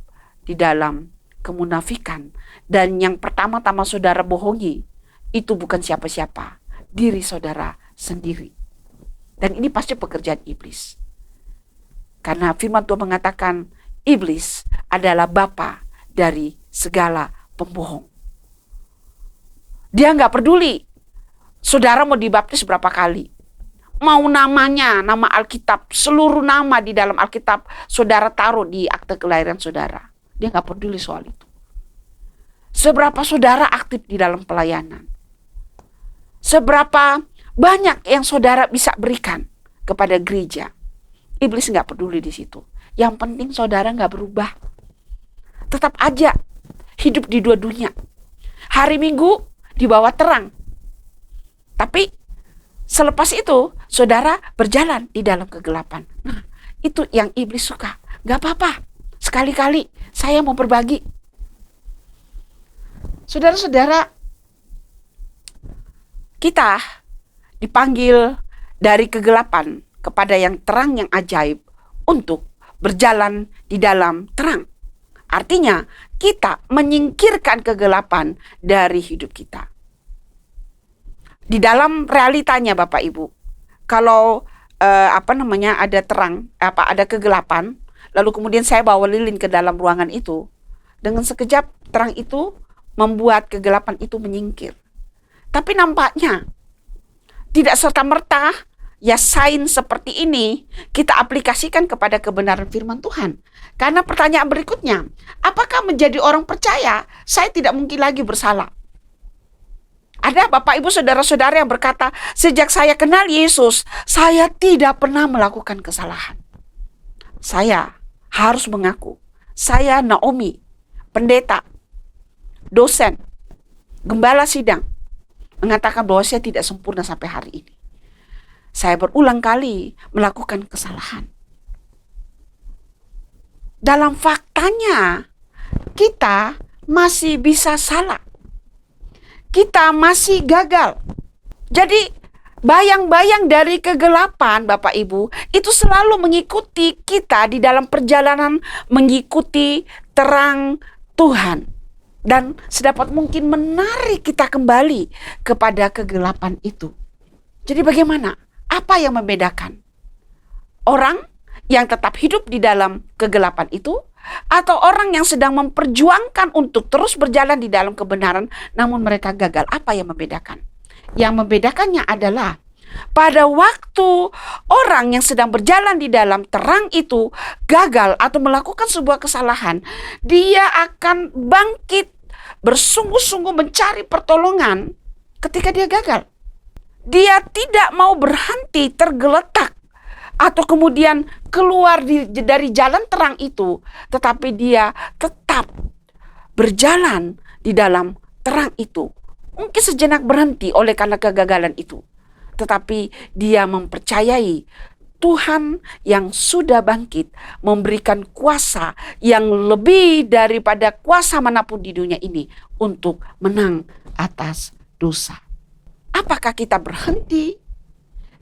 di dalam kemunafikan. Dan yang pertama-tama saudara bohongi, itu bukan siapa-siapa, diri saudara sendiri. Dan ini pasti pekerjaan iblis. Karena firman Tuhan mengatakan, iblis adalah bapa dari segala pembohong. Dia nggak peduli saudara mau dibaptis berapa kali. Mau namanya, nama Alkitab, seluruh nama di dalam Alkitab saudara taruh di akte kelahiran saudara. Dia nggak peduli soal itu. Seberapa saudara aktif di dalam pelayanan. Seberapa banyak yang saudara bisa berikan kepada gereja. Iblis nggak peduli di situ. Yang penting saudara nggak berubah. Tetap aja hidup di dua dunia. Hari Minggu di bawah terang. Tapi selepas itu saudara berjalan di dalam kegelapan. Nah, itu yang iblis suka. Nggak apa-apa. Sekali-kali saya mau berbagi. Saudara-saudara, kita dipanggil dari kegelapan kepada yang terang yang ajaib untuk berjalan di dalam terang. Artinya kita menyingkirkan kegelapan dari hidup kita. Di dalam realitanya Bapak Ibu, kalau ada terang, ada kegelapan, lalu kemudian saya bawa lilin ke dalam ruangan itu, dengan sekejap terang itu membuat kegelapan itu menyingkir. Tapi nampaknya tidak serta-merta sains seperti ini kita aplikasikan kepada kebenaran firman Tuhan. Karena pertanyaan berikutnya, apakah menjadi orang percaya saya tidak mungkin lagi bersalah? Ada Bapak Ibu saudara-saudara yang berkata, sejak saya kenal Yesus, saya tidak pernah melakukan kesalahan. Saya harus mengaku, saya Naomi, pendeta, dosen, gembala sidang, mengatakan bahwa saya tidak sempurna sampai hari ini. Saya berulang kali melakukan kesalahan. Dalam faktanya, kita masih bisa salah. Kita masih gagal. Jadi bayang-bayang dari kegelapan Bapak Ibu itu selalu mengikuti kita di dalam perjalanan mengikuti terang Tuhan. Dan sedapat mungkin menarik kita kembali kepada kegelapan itu. Jadi bagaimana? Apa yang membedakan orang yang tetap hidup di dalam kegelapan itu atau orang yang sedang memperjuangkan untuk terus berjalan di dalam kebenaran namun mereka gagal? Apa yang membedakan? Yang membedakannya adalah pada waktu orang yang sedang berjalan di dalam terang itu gagal atau melakukan sebuah kesalahan, dia akan bangkit bersungguh-sungguh mencari pertolongan ketika dia gagal. Dia tidak mau berhenti tergeletak atau kemudian keluar dari jalan terang itu, tetapi dia tetap berjalan di dalam terang itu. Mungkin sejenak berhenti oleh karena kegagalan itu, tetapi dia mempercayai Tuhan yang sudah bangkit memberikan kuasa yang lebih daripada kuasa manapun di dunia ini untuk menang atas dosa. Apakah kita berhenti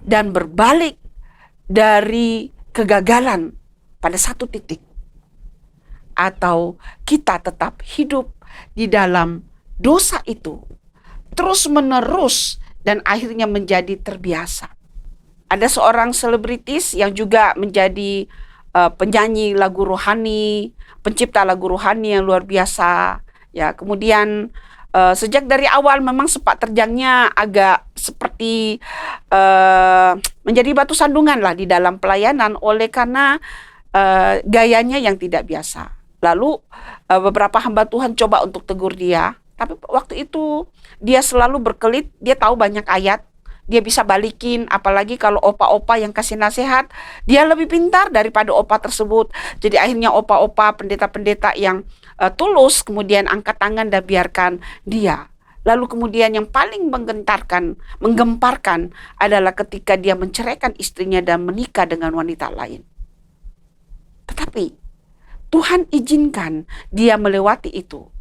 dan berbalik dari kegagalan pada satu titik? Atau kita tetap hidup di dalam dosa itu terus menerus dan akhirnya menjadi terbiasa? Ada seorang selebritis yang juga menjadi penyanyi lagu rohani, pencipta lagu rohani yang luar biasa. Ya, kemudian sejak dari awal memang sepak terjangnya agak seperti menjadi batu sandungan lah di dalam pelayanan oleh karena gayanya yang tidak biasa. Lalu beberapa hamba Tuhan coba untuk tegur dia, tapi waktu itu dia selalu berkelit, dia tahu banyak ayat, dia bisa balikin, apalagi kalau opa-opa yang kasih nasihat, dia lebih pintar daripada opa tersebut. Jadi akhirnya opa-opa, pendeta-pendeta yang tulus kemudian angkat tangan dan biarkan dia. Lalu kemudian yang paling menggemparkan adalah ketika dia menceraikan istrinya dan menikah dengan wanita lain. Tetapi Tuhan izinkan dia melewati itu.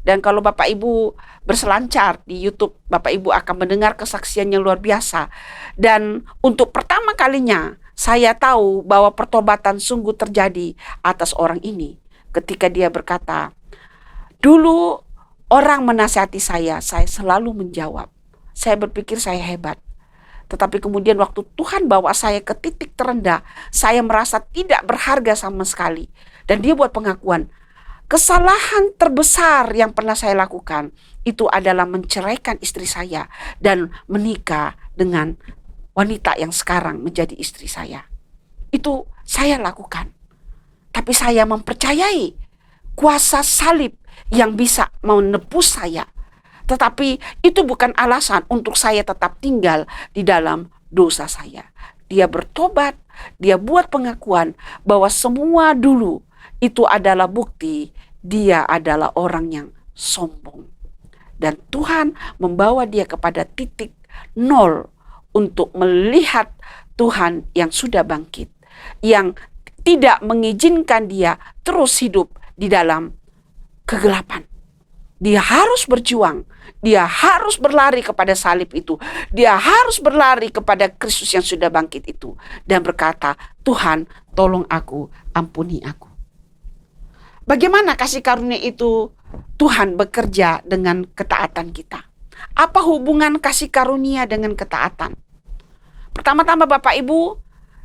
Dan kalau Bapak Ibu berselancar di YouTube, Bapak Ibu akan mendengar kesaksian yang luar biasa. Dan untuk pertama kalinya saya tahu bahwa pertobatan sungguh terjadi atas orang ini. Ketika dia berkata, dulu orang menasihati saya selalu menjawab. Saya berpikir saya hebat. Tetapi kemudian waktu Tuhan bawa saya ke titik terendah, saya merasa tidak berharga sama sekali. Dan dia buat pengakuan, kesalahan terbesar yang pernah saya lakukan itu adalah menceraikan istri saya dan menikah dengan wanita yang sekarang menjadi istri saya. Itu saya lakukan. Tapi saya mempercayai kuasa salib yang bisa menebus saya. Tetapi itu bukan alasan untuk saya tetap tinggal di dalam dosa saya. Dia bertobat, dia buat pengakuan bahwa semua dulu itu adalah bukti dia adalah orang yang sombong. Dan Tuhan membawa dia kepada titik nol untuk melihat Tuhan yang sudah bangkit, yang tidak mengizinkan dia terus hidup di dalam kegelapan. Dia harus berjuang, dia harus berlari kepada salib itu, dia harus berlari kepada Kristus yang sudah bangkit itu, dan berkata, Tuhan tolong aku, ampuni aku. Bagaimana kasih karunia itu Tuhan bekerja dengan ketaatan kita? Apa hubungan kasih karunia dengan ketaatan? Pertama-tama Bapak Ibu,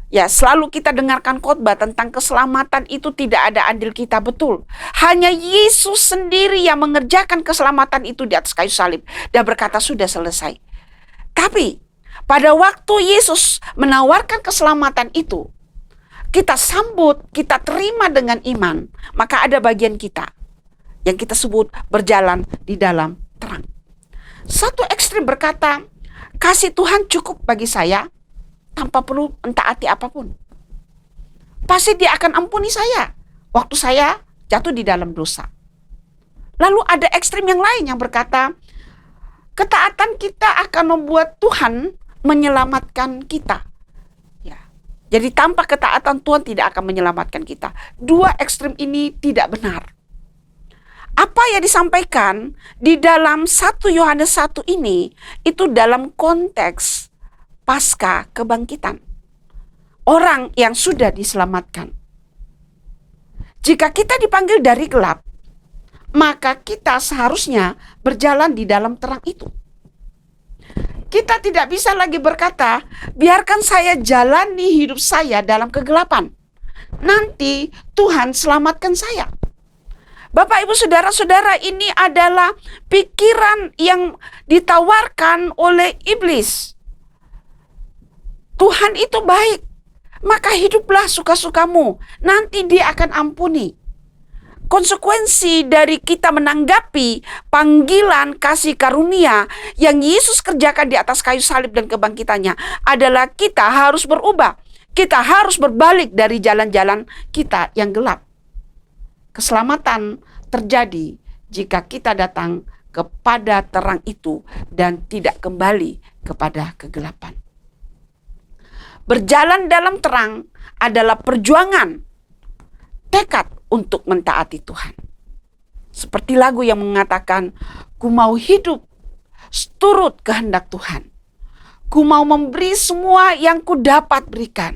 ya selalu kita dengarkan khotbah tentang keselamatan itu tidak ada andil kita, betul. Hanya Yesus sendiri yang mengerjakan keselamatan itu di atas kayu salib dan berkata sudah selesai. Tapi pada waktu Yesus menawarkan keselamatan itu, kita sambut, kita terima dengan iman, maka ada bagian kita yang kita sebut berjalan di dalam terang. Satu ekstrim berkata, kasih Tuhan cukup bagi saya tanpa perlu entaati apapun. Pasti dia akan ampuni saya waktu saya jatuh di dalam dosa. Lalu ada ekstrim yang lain yang berkata, ketaatan kita akan membuat Tuhan menyelamatkan kita. Ya. Jadi tanpa ketaatan Tuhan tidak akan menyelamatkan kita. Dua ekstrim ini tidak benar. Apa yang disampaikan di dalam 1 Yohanes 1 ini itu dalam konteks pasca kebangkitan. Orang yang sudah diselamatkan. Jika kita dipanggil dari gelap, maka kita seharusnya berjalan di dalam terang itu. Kita tidak bisa lagi berkata, biarkan saya jalani hidup saya dalam kegelapan. Nanti Tuhan selamatkan saya. Bapak, Ibu, Saudara-saudara, ini adalah pikiran yang ditawarkan oleh iblis. Tuhan itu baik, maka hiduplah suka-sukamu. Nanti dia akan ampuni. Konsekuensi dari kita menanggapi panggilan kasih karunia yang Yesus kerjakan di atas kayu salib dan kebangkitannya adalah kita harus berubah. Kita harus berbalik dari jalan-jalan kita yang gelap. Keselamatan terjadi jika kita datang kepada terang itu dan tidak kembali kepada kegelapan. Berjalan dalam terang adalah perjuangan, tekad untuk mentaati Tuhan. Seperti lagu yang mengatakan, ku mau hidup turut kehendak Tuhan. Ku mau memberi semua yang ku dapat berikan.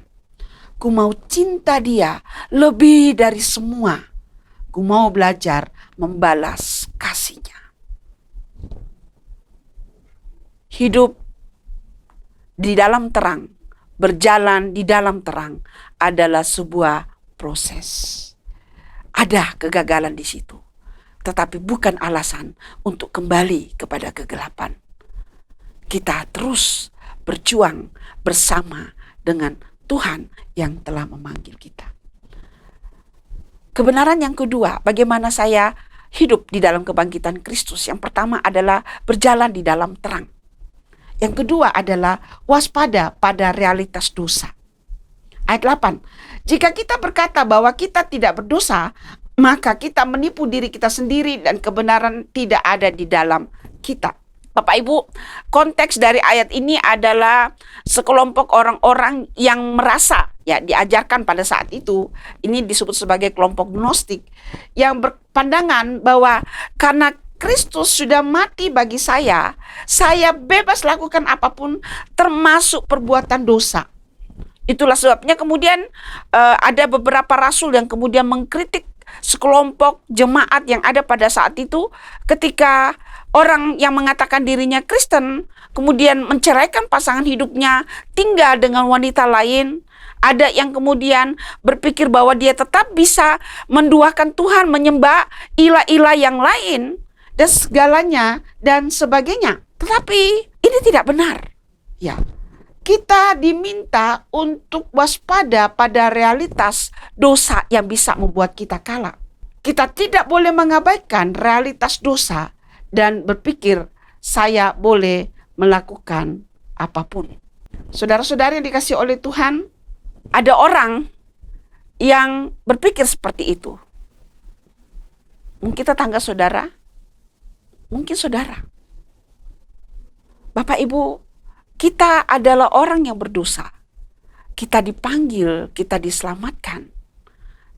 Ku mau cinta dia lebih dari semua. Ku mau belajar membalas kasihnya. Hidup di dalam terang, berjalan di dalam terang adalah sebuah proses. Ada kegagalan di situ, tetapi bukan alasan untuk kembali kepada kegelapan. Kita terus berjuang bersama dengan Tuhan yang telah memanggil kita. Kebenaran yang kedua, bagaimana saya hidup di dalam kebangkitan Kristus. Yang pertama adalah berjalan di dalam terang. Yang kedua adalah waspada pada realitas dosa. Ayat 8. Jika kita berkata bahwa kita tidak berdosa, maka kita menipu diri kita sendiri dan kebenaran tidak ada di dalam kita. Bapak Ibu, konteks dari ayat ini adalah sekelompok orang-orang yang merasa, ya diajarkan pada saat itu, ini disebut sebagai kelompok gnostik, yang berpandangan bahwa karena Kristus sudah mati bagi saya bebas lakukan apapun termasuk perbuatan dosa. Itulah sebabnya kemudian ada beberapa rasul yang kemudian mengkritik sekelompok jemaat yang ada pada saat itu ketika orang yang mengatakan dirinya Kristen kemudian menceraikan pasangan hidupnya, tinggal dengan wanita lain. Ada yang kemudian berpikir bahwa dia tetap bisa menduakan Tuhan, menyembah ilah-ilah yang lain dan segalanya dan sebagainya. Tetapi ini tidak benar. Ya. Kita diminta untuk waspada pada realitas dosa yang bisa membuat kita kalah. Kita tidak boleh mengabaikan realitas dosa dan berpikir saya boleh melakukan apapun. Saudara-saudara yang dikasihi oleh Tuhan, ada orang yang berpikir seperti itu. Mungkin tetangga saudara, mungkin saudara. Bapak Ibu, kita adalah orang yang berdosa. Kita dipanggil, kita diselamatkan.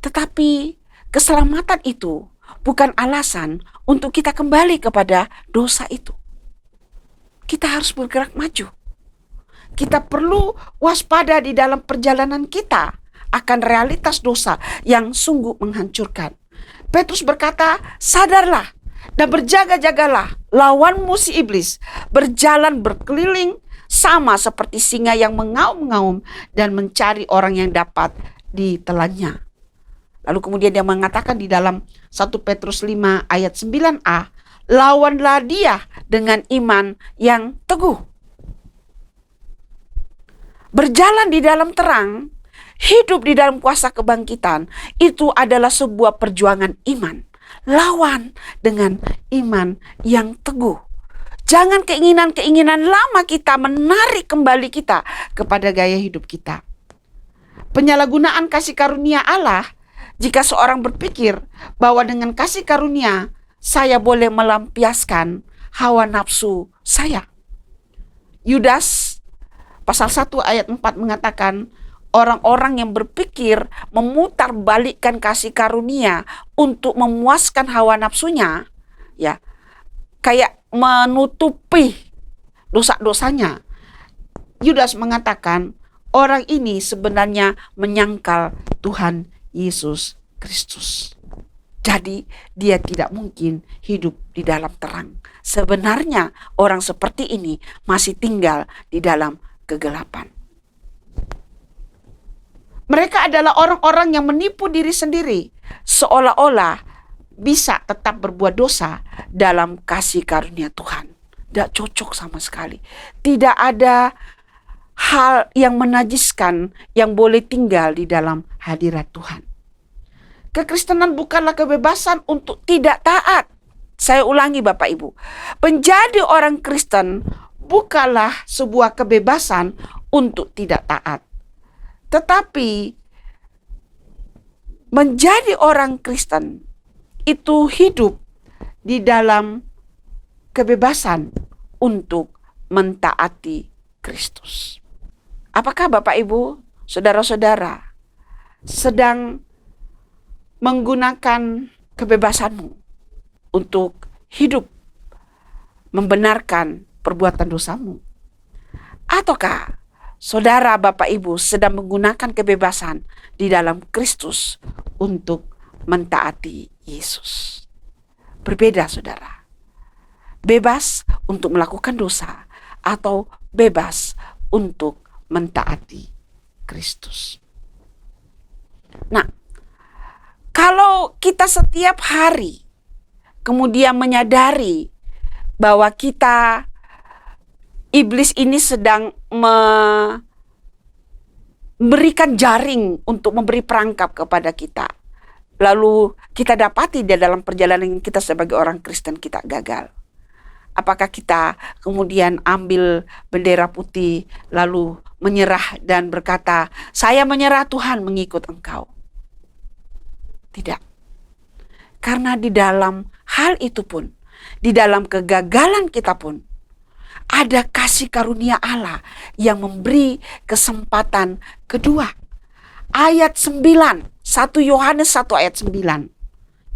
Tetapi keselamatan itu bukan alasan untuk kita kembali kepada dosa itu. Kita harus bergerak maju. Kita perlu waspada di dalam perjalanan kita akan realitas dosa yang sungguh menghancurkan. Petrus berkata, sadarlah dan berjaga-jagalah, lawanmu si iblis berjalan berkeliling sama seperti singa yang mengaum-ngaum dan mencari orang yang dapat ditelannya. Lalu kemudian dia mengatakan di dalam 1 Petrus 5 ayat 9a, lawanlah dia dengan iman yang teguh. Berjalan di dalam terang, hidup di dalam kuasa kebangkitan, itu adalah sebuah perjuangan iman. Lawan dengan iman yang teguh. Jangan keinginan-keinginan lama kita menarik kembali kita kepada gaya hidup kita. Penyalahgunaan kasih karunia Allah, jika seorang berpikir bahwa dengan kasih karunia saya boleh melampiaskan hawa nafsu saya. Yudas pasal 1 ayat 4 mengatakan, orang-orang yang berpikir memutarbalikkan kasih karunia untuk memuaskan hawa nafsunya, ya, kayak menutupi dosa-dosanya. Yudas mengatakan orang ini sebenarnya menyangkal Tuhan Yesus Kristus. Jadi dia tidak mungkin hidup di dalam terang. Sebenarnya orang seperti ini masih tinggal di dalam kegelapan. Mereka adalah orang-orang yang menipu diri sendiri, seolah-olah bisa tetap berbuat dosa dalam kasih karunia Tuhan. Tidak cocok sama sekali. Tidak ada hal yang menajiskan yang boleh tinggal di dalam hadirat Tuhan. Kekristenan bukanlah kebebasan untuk tidak taat. Saya ulangi Bapak Ibu, menjadi orang Kristen bukanlah sebuah kebebasan untuk tidak taat. Tetapi menjadi orang Kristen itu hidup di dalam kebebasan untuk mentaati Kristus. Apakah Bapak Ibu, saudara-saudara sedang menggunakan kebebasanmu untuk hidup membenarkan perbuatan dosamu? Ataukah saudara Bapak Ibu sedang menggunakan kebebasan di dalam Kristus untuk mentaati Yesus? Berbeda saudara. Bebas untuk melakukan dosa atau bebas untuk mentaati Kristus. Nah, kalau kita setiap hari kemudian menyadari bahwa iblis ini sedang memberikan jaring untuk memberi perangkap kepada kita. Lalu kita dapati di dalam perjalanan kita sebagai orang Kristen kita gagal. Apakah kita kemudian ambil bendera putih lalu menyerah dan berkata, saya menyerah Tuhan mengikut Engkau? Tidak. Karena di dalam hal itu pun, di dalam kegagalan kita pun, ada kasih karunia Allah yang memberi kesempatan kedua. Ayat 9, 1 Yohanes 1 ayat 9.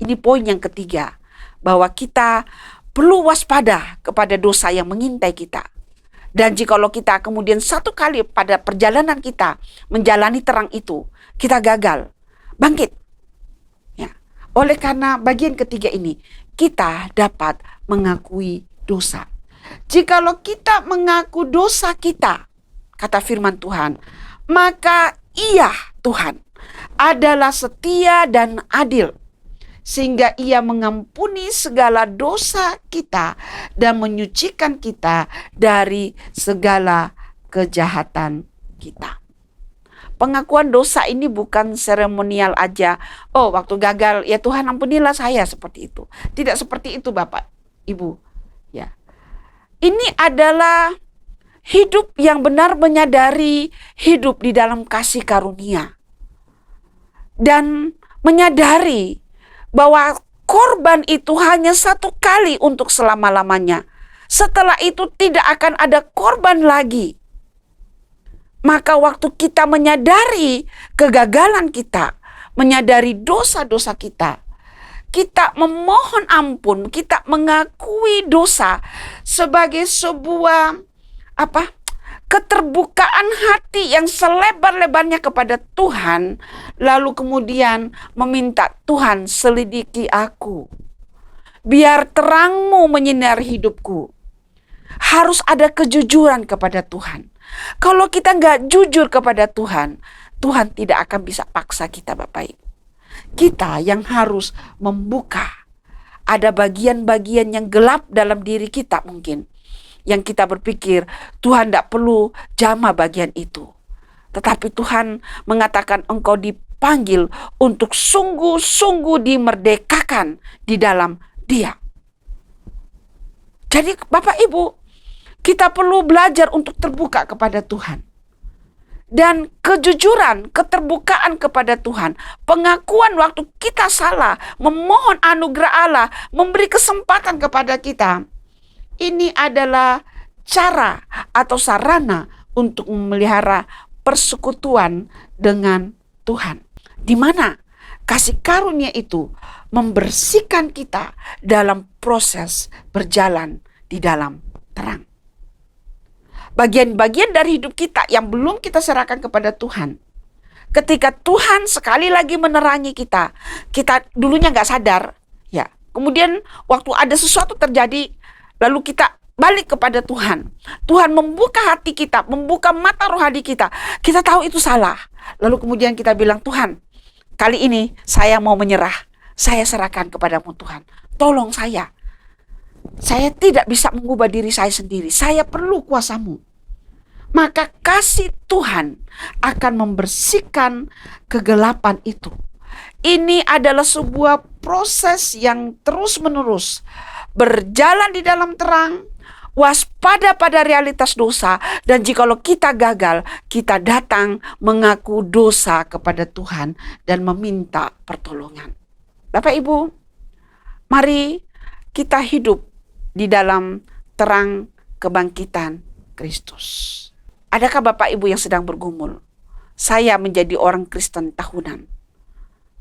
Ini poin yang ketiga, bahwa kita perlu waspada kepada dosa yang mengintai kita. Dan jikalau kita kemudian satu kali pada perjalanan kita menjalani terang itu, kita gagal, bangkit. Ya. Oleh karena bagian ketiga ini, kita dapat mengakui dosa. Jikalau kita mengaku dosa kita, kata firman Tuhan, maka Ia, Tuhan, adalah setia dan adil, sehingga Ia mengampuni segala dosa kita dan menyucikan kita dari segala kejahatan kita. Pengakuan dosa ini bukan seremonial aja. Oh, waktu gagal, ya Tuhan ampunilah saya, seperti itu. Tidak seperti itu Bapak, Ibu. Ya. Ini adalah hidup yang benar menyadari hidup di dalam kasih karunia. Dan menyadari bahwa korban itu hanya satu kali untuk selama-lamanya. Setelah itu tidak akan ada korban lagi. Maka waktu kita menyadari kegagalan kita, menyadari dosa-dosa kita, kita memohon ampun, kita mengakui dosa sebagai sebuah keterbukaan hati yang selebar-lebarnya kepada Tuhan, lalu kemudian meminta, Tuhan selidiki aku, biar terang-Mu menyinari hidupku. Harus ada kejujuran kepada Tuhan. Kalau kita nggak jujur kepada Tuhan, Tuhan tidak akan bisa paksa kita, Bapak Ibu. Kita yang harus membuka. Ada bagian-bagian yang gelap dalam diri kita mungkin, yang kita berpikir Tuhan tidak perlu jamah bagian itu. Tetapi Tuhan mengatakan engkau dipanggil untuk sungguh-sungguh dimerdekakan di dalam Dia. Jadi Bapak Ibu, kita perlu belajar untuk terbuka kepada Tuhan. Dan kejujuran, keterbukaan kepada Tuhan, pengakuan waktu kita salah, memohon anugerah Allah, memberi kesempatan kepada kita. Ini adalah cara atau sarana untuk memelihara persekutuan dengan Tuhan. Di mana kasih karunia itu membersihkan kita dalam proses berjalan di dalam terang. Bagian-bagian dari hidup kita yang belum kita serahkan kepada Tuhan. Ketika Tuhan sekali lagi menerangi kita dulunya nggak sadar. Ya, kemudian waktu ada sesuatu terjadi, lalu kita balik kepada Tuhan. Tuhan membuka hati kita, membuka mata rohani kita. Kita tahu itu salah. Lalu kemudian kita bilang, Tuhan, kali ini saya mau menyerah. Saya serahkan kepadamu Tuhan. Tolong saya. Saya tidak bisa mengubah diri saya sendiri. Saya perlu kuasa-Mu. Maka kasih Tuhan akan membersihkan kegelapan itu. Ini adalah sebuah proses yang terus-menerus. Berjalan di dalam terang, waspada pada realitas dosa, dan jikalau kita gagal, kita datang mengaku dosa kepada Tuhan dan meminta pertolongan. Bapak Ibu, mari kita hidup di dalam terang kebangkitan Kristus. Adakah Bapak Ibu yang sedang bergumul? Saya menjadi orang Kristen tahunan,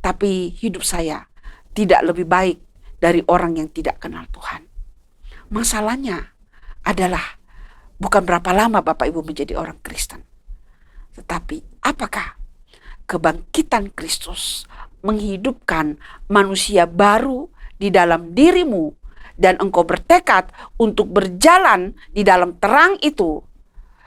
tapi hidup saya tidak lebih baik dari orang yang tidak kenal Tuhan. Masalahnya adalah bukan berapa lama Bapak Ibu menjadi orang Kristen, tetapi apakah kebangkitan Kristus menghidupkan manusia baru di dalam dirimu, dan engkau bertekad untuk berjalan di dalam terang itu,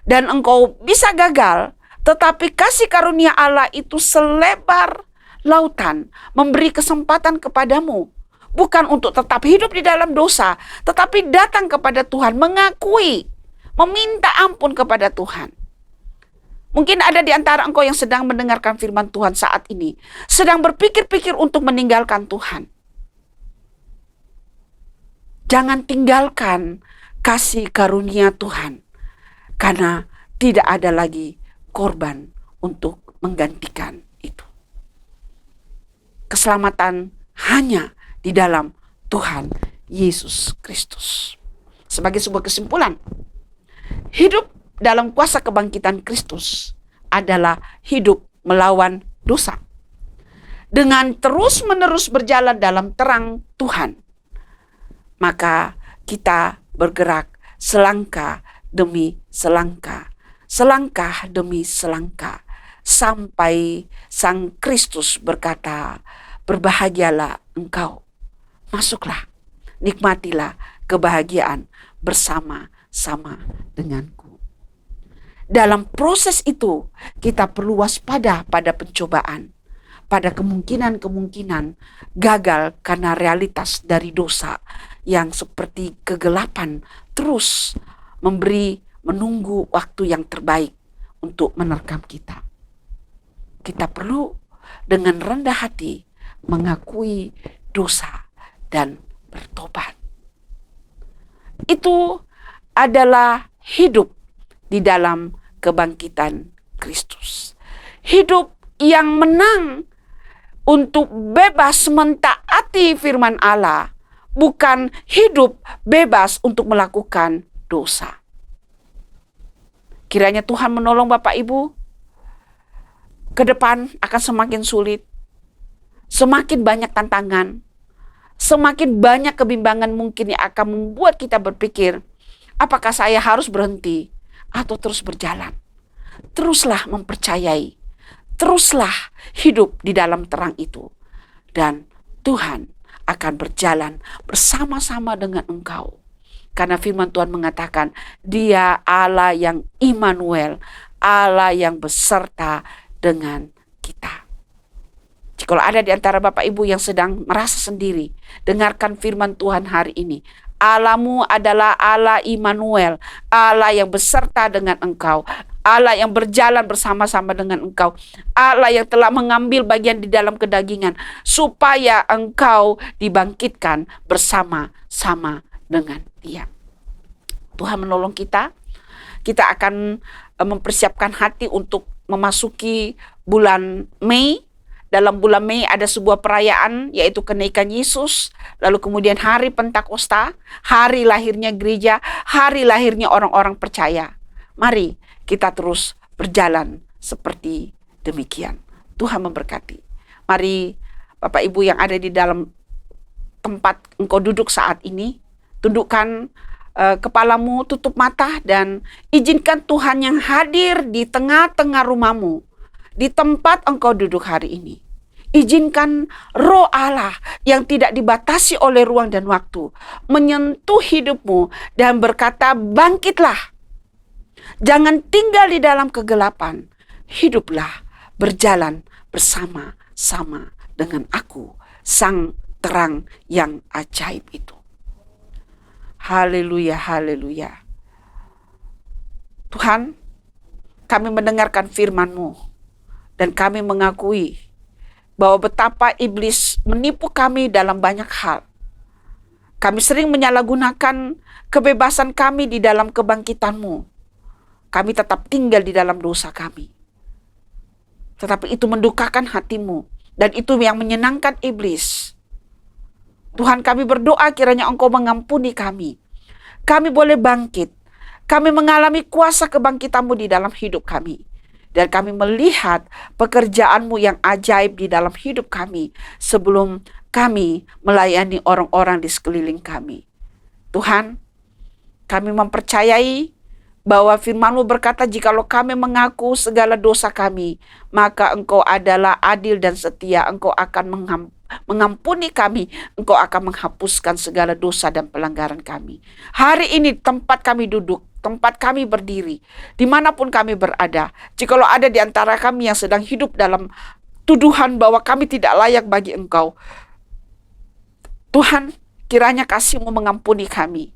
dan engkau bisa gagal, tetapi kasih karunia Allah itu selebar lautan, memberi kesempatan kepadamu, bukan untuk tetap hidup di dalam dosa, tetapi datang kepada Tuhan, mengakui, meminta ampun kepada Tuhan. Mungkin ada di antara engkau yang sedang mendengarkan firman Tuhan saat ini, sedang berpikir-pikir untuk meninggalkan Tuhan. Jangan tinggalkan kasih karunia Tuhan, karena tidak ada lagi korban untuk menggantikan itu. Keselamatan hanya di dalam Tuhan Yesus Kristus. Sebagai sebuah kesimpulan, hidup dalam kuasa kebangkitan Kristus adalah hidup melawan dosa. Dengan terus-menerus berjalan dalam terang Tuhan, maka kita bergerak selangkah demi selangkah, selangkah demi selangkah, sampai Sang Kristus berkata, berbahagialah engkau, masuklah, nikmatilah kebahagiaan bersama-sama denganku. Dalam proses itu, kita perlu waspada pada pencobaan, pada kemungkinan-kemungkinan gagal karena realitas dari dosa yang seperti kegelapan terus menunggu waktu yang terbaik untuk menerkam kita. Kita perlu dengan rendah hati mengakui dosa dan bertobat. Itu adalah hidup di dalam kebangkitan Kristus. Hidup yang menang untuk bebas mentaati firman Allah, bukan hidup bebas untuk melakukan dosa. Kiranya Tuhan menolong Bapak Ibu. Ke depan akan semakin sulit, semakin banyak tantangan, semakin banyak kebimbangan mungkin yang akan membuat kita berpikir, apakah saya harus berhenti? atau terus berjalan. Teruslah mempercayai, teruslah hidup di dalam terang itu. Dan Tuhan akan berjalan bersama-sama dengan engkau. Karena firman Tuhan mengatakan, Dia Allah yang Immanuel, Allah yang beserta dengan kita. Jika ada di antara Bapak Ibu yang sedang merasa sendiri, dengarkan firman Tuhan hari ini. Allahmu adalah Allah Immanuel, Allah yang beserta dengan engkau, Allah yang berjalan bersama-sama dengan engkau, Allah yang telah mengambil bagian di dalam kedagingan, supaya engkau dibangkitkan bersama-sama dengan Dia. Tuhan menolong kita. Kita akan mempersiapkan hati untuk memasuki bulan Mei. Dalam bulan Mei ada sebuah perayaan, yaitu kenaikan Yesus, lalu kemudian hari Pentakosta, hari lahirnya gereja, hari lahirnya orang-orang percaya. Mari kita terus berjalan seperti demikian. Tuhan memberkati. Mari Bapak Ibu yang ada di dalam tempat engkau duduk saat ini, tundukkan kepalamu, tutup mata, dan izinkan Tuhan yang hadir di tengah-tengah rumahmu, di tempat engkau duduk hari ini. Izinkan Roh Allah yang tidak dibatasi oleh ruang dan waktu menyentuh hidupmu dan berkata, bangkitlah. Jangan tinggal di dalam kegelapan. Hiduplah, berjalan bersama-sama dengan aku, Sang Terang yang ajaib itu. Haleluya, haleluya. Tuhan, kami mendengarkan firman-Mu dan kami mengakui bahwa betapa iblis menipu kami dalam banyak hal. Kami sering menyalahgunakan kebebasan kami di dalam kebangkitan-Mu. Kami tetap tinggal di dalam dosa kami. Tetapi itu mendukakan hati-Mu, dan itu yang menyenangkan iblis. Tuhan, kami berdoa kiranya Engkau mengampuni kami. Kami boleh bangkit. Kami mengalami kuasa kebangkitan-Mu di dalam hidup kami. Dan kami melihat pekerjaan-Mu yang ajaib di dalam hidup kami sebelum kami melayani orang-orang di sekeliling kami. Tuhan, kami mempercayai bahwa firman-Mu berkata, jikalau kami mengaku segala dosa kami, maka Engkau adalah adil dan setia. Engkau akan mengampuni kami. Engkau akan menghapuskan segala dosa dan pelanggaran kami. Hari ini tempat kami duduk, tempat kami berdiri, dimanapun kami berada, jikalau ada di antara kami yang sedang hidup dalam tuduhan bahwa kami tidak layak bagi Engkau, Tuhan, kiranya kasih-Mu mengampuni kami.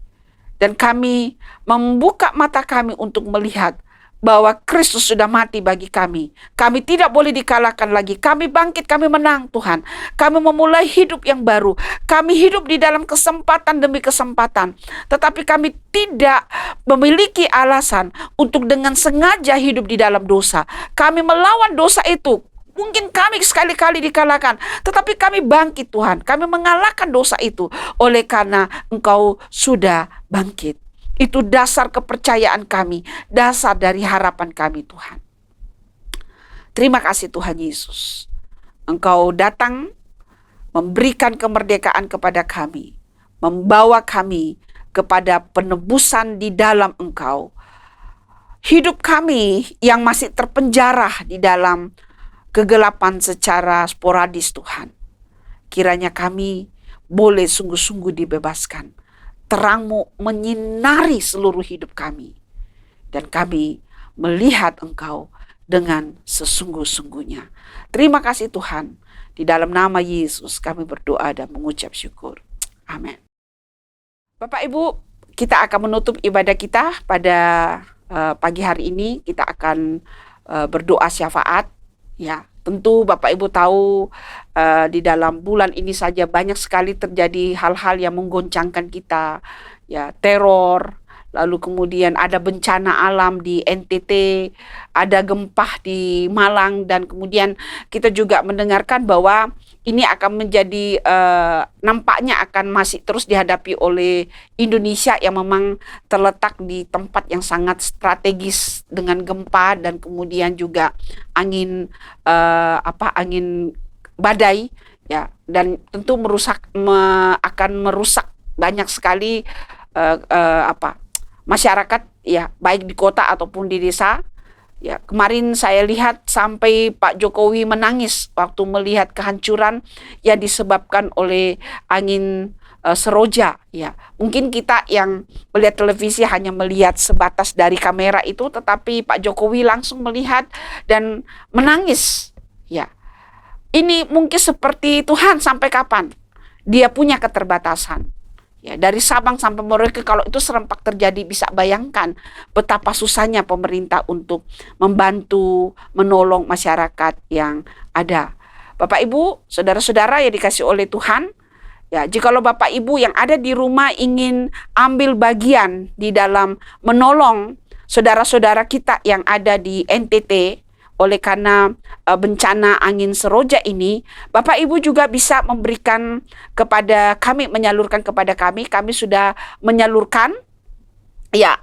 Dan kami membuka mata kami untuk melihat bahwa Kristus sudah mati bagi kami. Kami tidak boleh dikalahkan lagi. Kami bangkit, kami menang Tuhan. Kami memulai hidup yang baru. Kami hidup di dalam kesempatan demi kesempatan. Tetapi kami tidak memiliki alasan untuk dengan sengaja hidup di dalam dosa. Kami melawan dosa itu. Mungkin kami sekali-kali dikalahkan, tetapi kami bangkit Tuhan. Kami mengalahkan dosa itu oleh karena Engkau sudah bangkit. Itu dasar kepercayaan kami, dasar dari harapan kami Tuhan. Terima kasih Tuhan Yesus. Engkau datang memberikan kemerdekaan kepada kami, membawa kami kepada penebusan di dalam Engkau. Hidup kami yang masih terpenjara di dalam kegelapan secara sporadis Tuhan, kiranya kami boleh sungguh-sungguh dibebaskan. Terang-Mu menyinari seluruh hidup kami, dan kami melihat Engkau dengan sesungguh-sungguhnya. Terima kasih Tuhan. Di dalam nama Yesus kami berdoa dan mengucap syukur. Amin. Bapak Ibu, kita akan menutup ibadah kita pada pagi hari ini. Kita akan berdoa syafaat. Ya, tentu Bapak Ibu tahu di dalam bulan ini saja banyak sekali terjadi hal-hal yang menggoncangkan kita. Ya, teror, lalu kemudian ada bencana alam di NTT, ada gempa di Malang, dan kemudian kita juga mendengarkan bahwa ini akan menjadi nampaknya akan masih terus dihadapi oleh Indonesia yang memang terletak di tempat yang sangat strategis dengan gempa dan kemudian juga angin angin badai, ya, dan tentu akan merusak banyak sekali masyarakat ya, baik di kota ataupun di desa. Ya, kemarin saya lihat sampai Pak Jokowi menangis waktu melihat kehancuran yang disebabkan oleh angin seroja. Ya, mungkin kita yang melihat televisi hanya melihat sebatas dari kamera itu, tetapi Pak Jokowi langsung melihat dan menangis. Ya, ini mungkin seperti Tuhan sampai kapan? Dia punya keterbatasan. Ya, dari Sabang sampai Merauke kalau itu serempak terjadi, bisa bayangkan betapa susahnya pemerintah untuk membantu, menolong masyarakat yang ada. Bapak Ibu, saudara-saudara yang dikasih oleh Tuhan, ya, jikalau Bapak Ibu yang ada di rumah ingin ambil bagian di dalam menolong saudara-saudara kita yang ada di NTT, oleh karena bencana angin seroja ini, Bapak Ibu juga bisa memberikan kepada kami, menyalurkan kepada kami. Kami sudah menyalurkan ya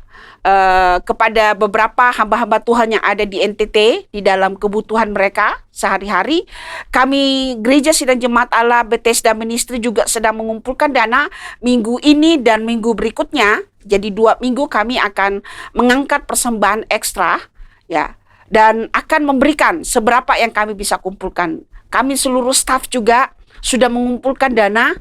kepada beberapa hamba-hamba Tuhan yang ada di NTT di dalam kebutuhan mereka sehari-hari. Kami Gereja Sidang Jemaat Allah Bethesda Ministry juga sedang mengumpulkan dana minggu ini dan minggu berikutnya. Jadi 2 minggu kami akan mengangkat persembahan ekstra, ya, dan akan memberikan seberapa yang kami bisa kumpulkan. Kami seluruh staf juga sudah mengumpulkan dana,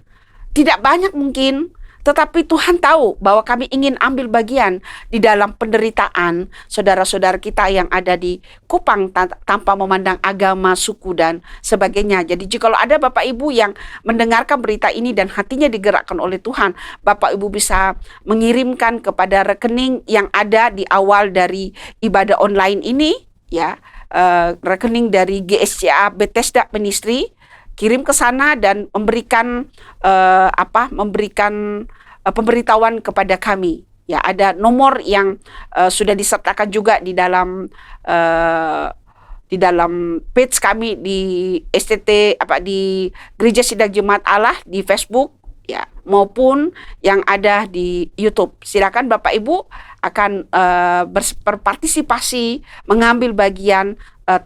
tidak banyak mungkin, tetapi Tuhan tahu bahwa kami ingin ambil bagian di dalam penderitaan saudara-saudara kita yang ada di Kupang tanpa memandang agama, suku, dan sebagainya. Jadi jikalau ada Bapak Ibu yang mendengarkan berita ini dan hatinya digerakkan oleh Tuhan, Bapak Ibu bisa mengirimkan kepada rekening yang ada di awal dari ibadah online ini, ya, rekening dari GSCA Bethesda Ministry. Kirim ke sana dan memberikan pemberitahuan kepada kami. Ya, ada nomor yang sudah disertakan juga di dalam page kami di STT di Gereja Sidang Jemaat Allah di Facebook, ya, maupun yang ada di YouTube. Silakan Bapak Ibu akan berpartisipasi, mengambil bagian,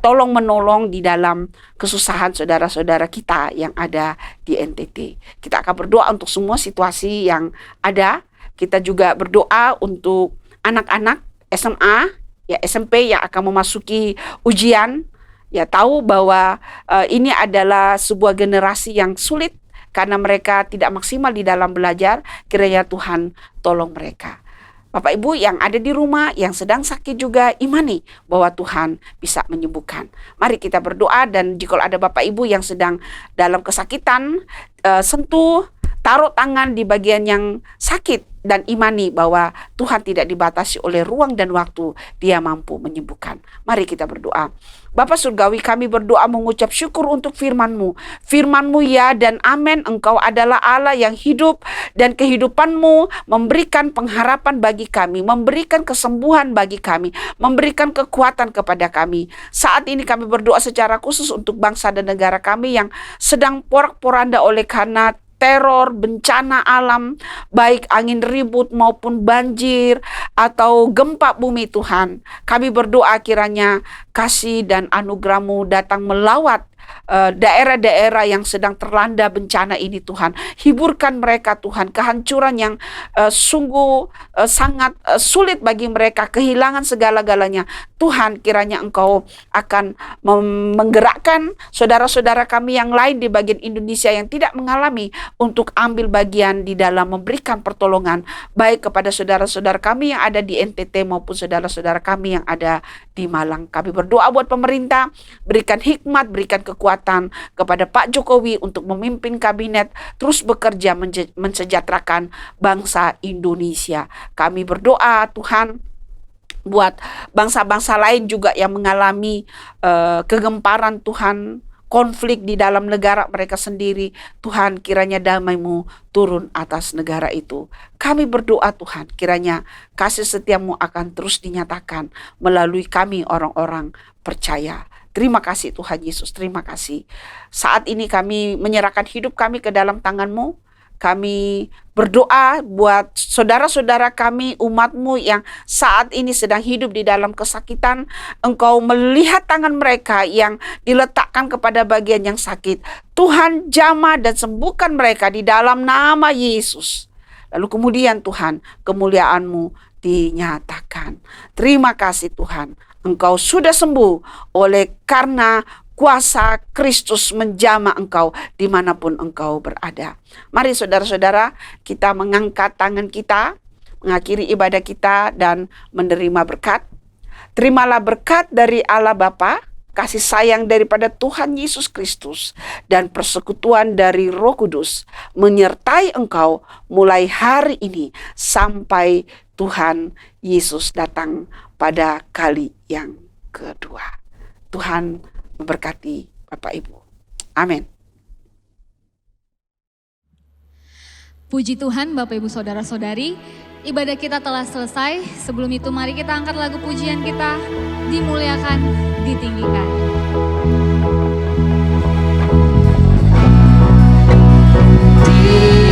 tolong menolong di dalam kesusahan saudara-saudara kita yang ada di NTT. Kita akan berdoa untuk semua situasi yang ada. Kita juga berdoa untuk anak-anak SMA, ya, SMP yang akan memasuki ujian. Ya, tahu bahwa ini adalah sebuah generasi yang sulit karena mereka tidak maksimal di dalam belajar. Kiranya Tuhan tolong mereka. Bapak Ibu yang ada di rumah, yang sedang sakit juga, imani bahwa Tuhan bisa menyembuhkan. Mari kita berdoa, dan jika ada Bapak Ibu yang sedang dalam kesakitan, sentuh, taruh tangan di bagian yang sakit, dan imani bahwa Tuhan tidak dibatasi oleh ruang dan waktu, Dia mampu menyembuhkan. Mari kita berdoa. Bapa Surgawi, kami berdoa mengucap syukur untuk firman-Mu. Firman-Mu ya dan amin. Engkau adalah Allah yang hidup, dan kehidupan-Mu memberikan pengharapan bagi kami, memberikan kesembuhan bagi kami, memberikan kekuatan kepada kami. Saat ini kami berdoa secara khusus untuk bangsa dan negara kami yang sedang porak-poranda oleh karena teror, bencana alam, baik angin ribut maupun banjir atau gempa bumi Tuhan. Kami berdoa kiranya kasih dan anugerah-Mu datang melawat daerah-daerah yang sedang terlanda bencana ini Tuhan. Hiburkan mereka Tuhan, kehancuran yang sungguh sangat sulit bagi mereka, kehilangan segala-galanya. Tuhan, kiranya Engkau akan menggerakkan saudara-saudara kami yang lain di bagian Indonesia yang tidak mengalami untuk ambil bagian di dalam memberikan pertolongan baik kepada saudara-saudara kami yang ada di NTT maupun saudara-saudara kami yang ada di Malang. Kami berdoa buat pemerintah, berikan hikmat, berikan kekuatan kepada Pak Jokowi untuk memimpin kabinet terus bekerja mensejahterakan bangsa Indonesia. Kami berdoa Tuhan buat bangsa-bangsa lain juga yang mengalami kegemparan Tuhan, konflik di dalam negara mereka sendiri. Tuhan, kiranya damai-Mu turun atas negara itu. Kami berdoa Tuhan, kiranya kasih setia-Mu akan terus dinyatakan melalui kami orang-orang percaya. Terima kasih Tuhan Yesus, terima kasih. Saat ini kami menyerahkan hidup kami ke dalam tangan-Mu. Kami berdoa buat saudara-saudara kami, umat-Mu yang saat ini sedang hidup di dalam kesakitan. Engkau melihat tangan mereka yang diletakkan kepada bagian yang sakit. Tuhan, jamah dan sembuhkan mereka di dalam nama Yesus. Lalu kemudian Tuhan, kemuliaan-Mu dinyatakan. Terima kasih Tuhan, Engkau sudah sembuh oleh karena kuasa Kristus menjamah engkau dimanapun engkau berada. Mari saudara-saudara, kita mengangkat tangan kita, mengakhiri ibadah kita dan menerima berkat. Terimalah berkat dari Allah Bapa, kasih sayang daripada Tuhan Yesus Kristus, dan persekutuan dari Roh Kudus menyertai engkau mulai hari ini sampai Tuhan Yesus datang pada kali yang kedua. Tuhan memberkati Bapak Ibu. Amin. Puji Tuhan Bapak Ibu Saudara-saudari, ibadah kita telah selesai. Sebelum itu mari kita angkat lagu pujian kita, dimuliakan, ditinggikan. Di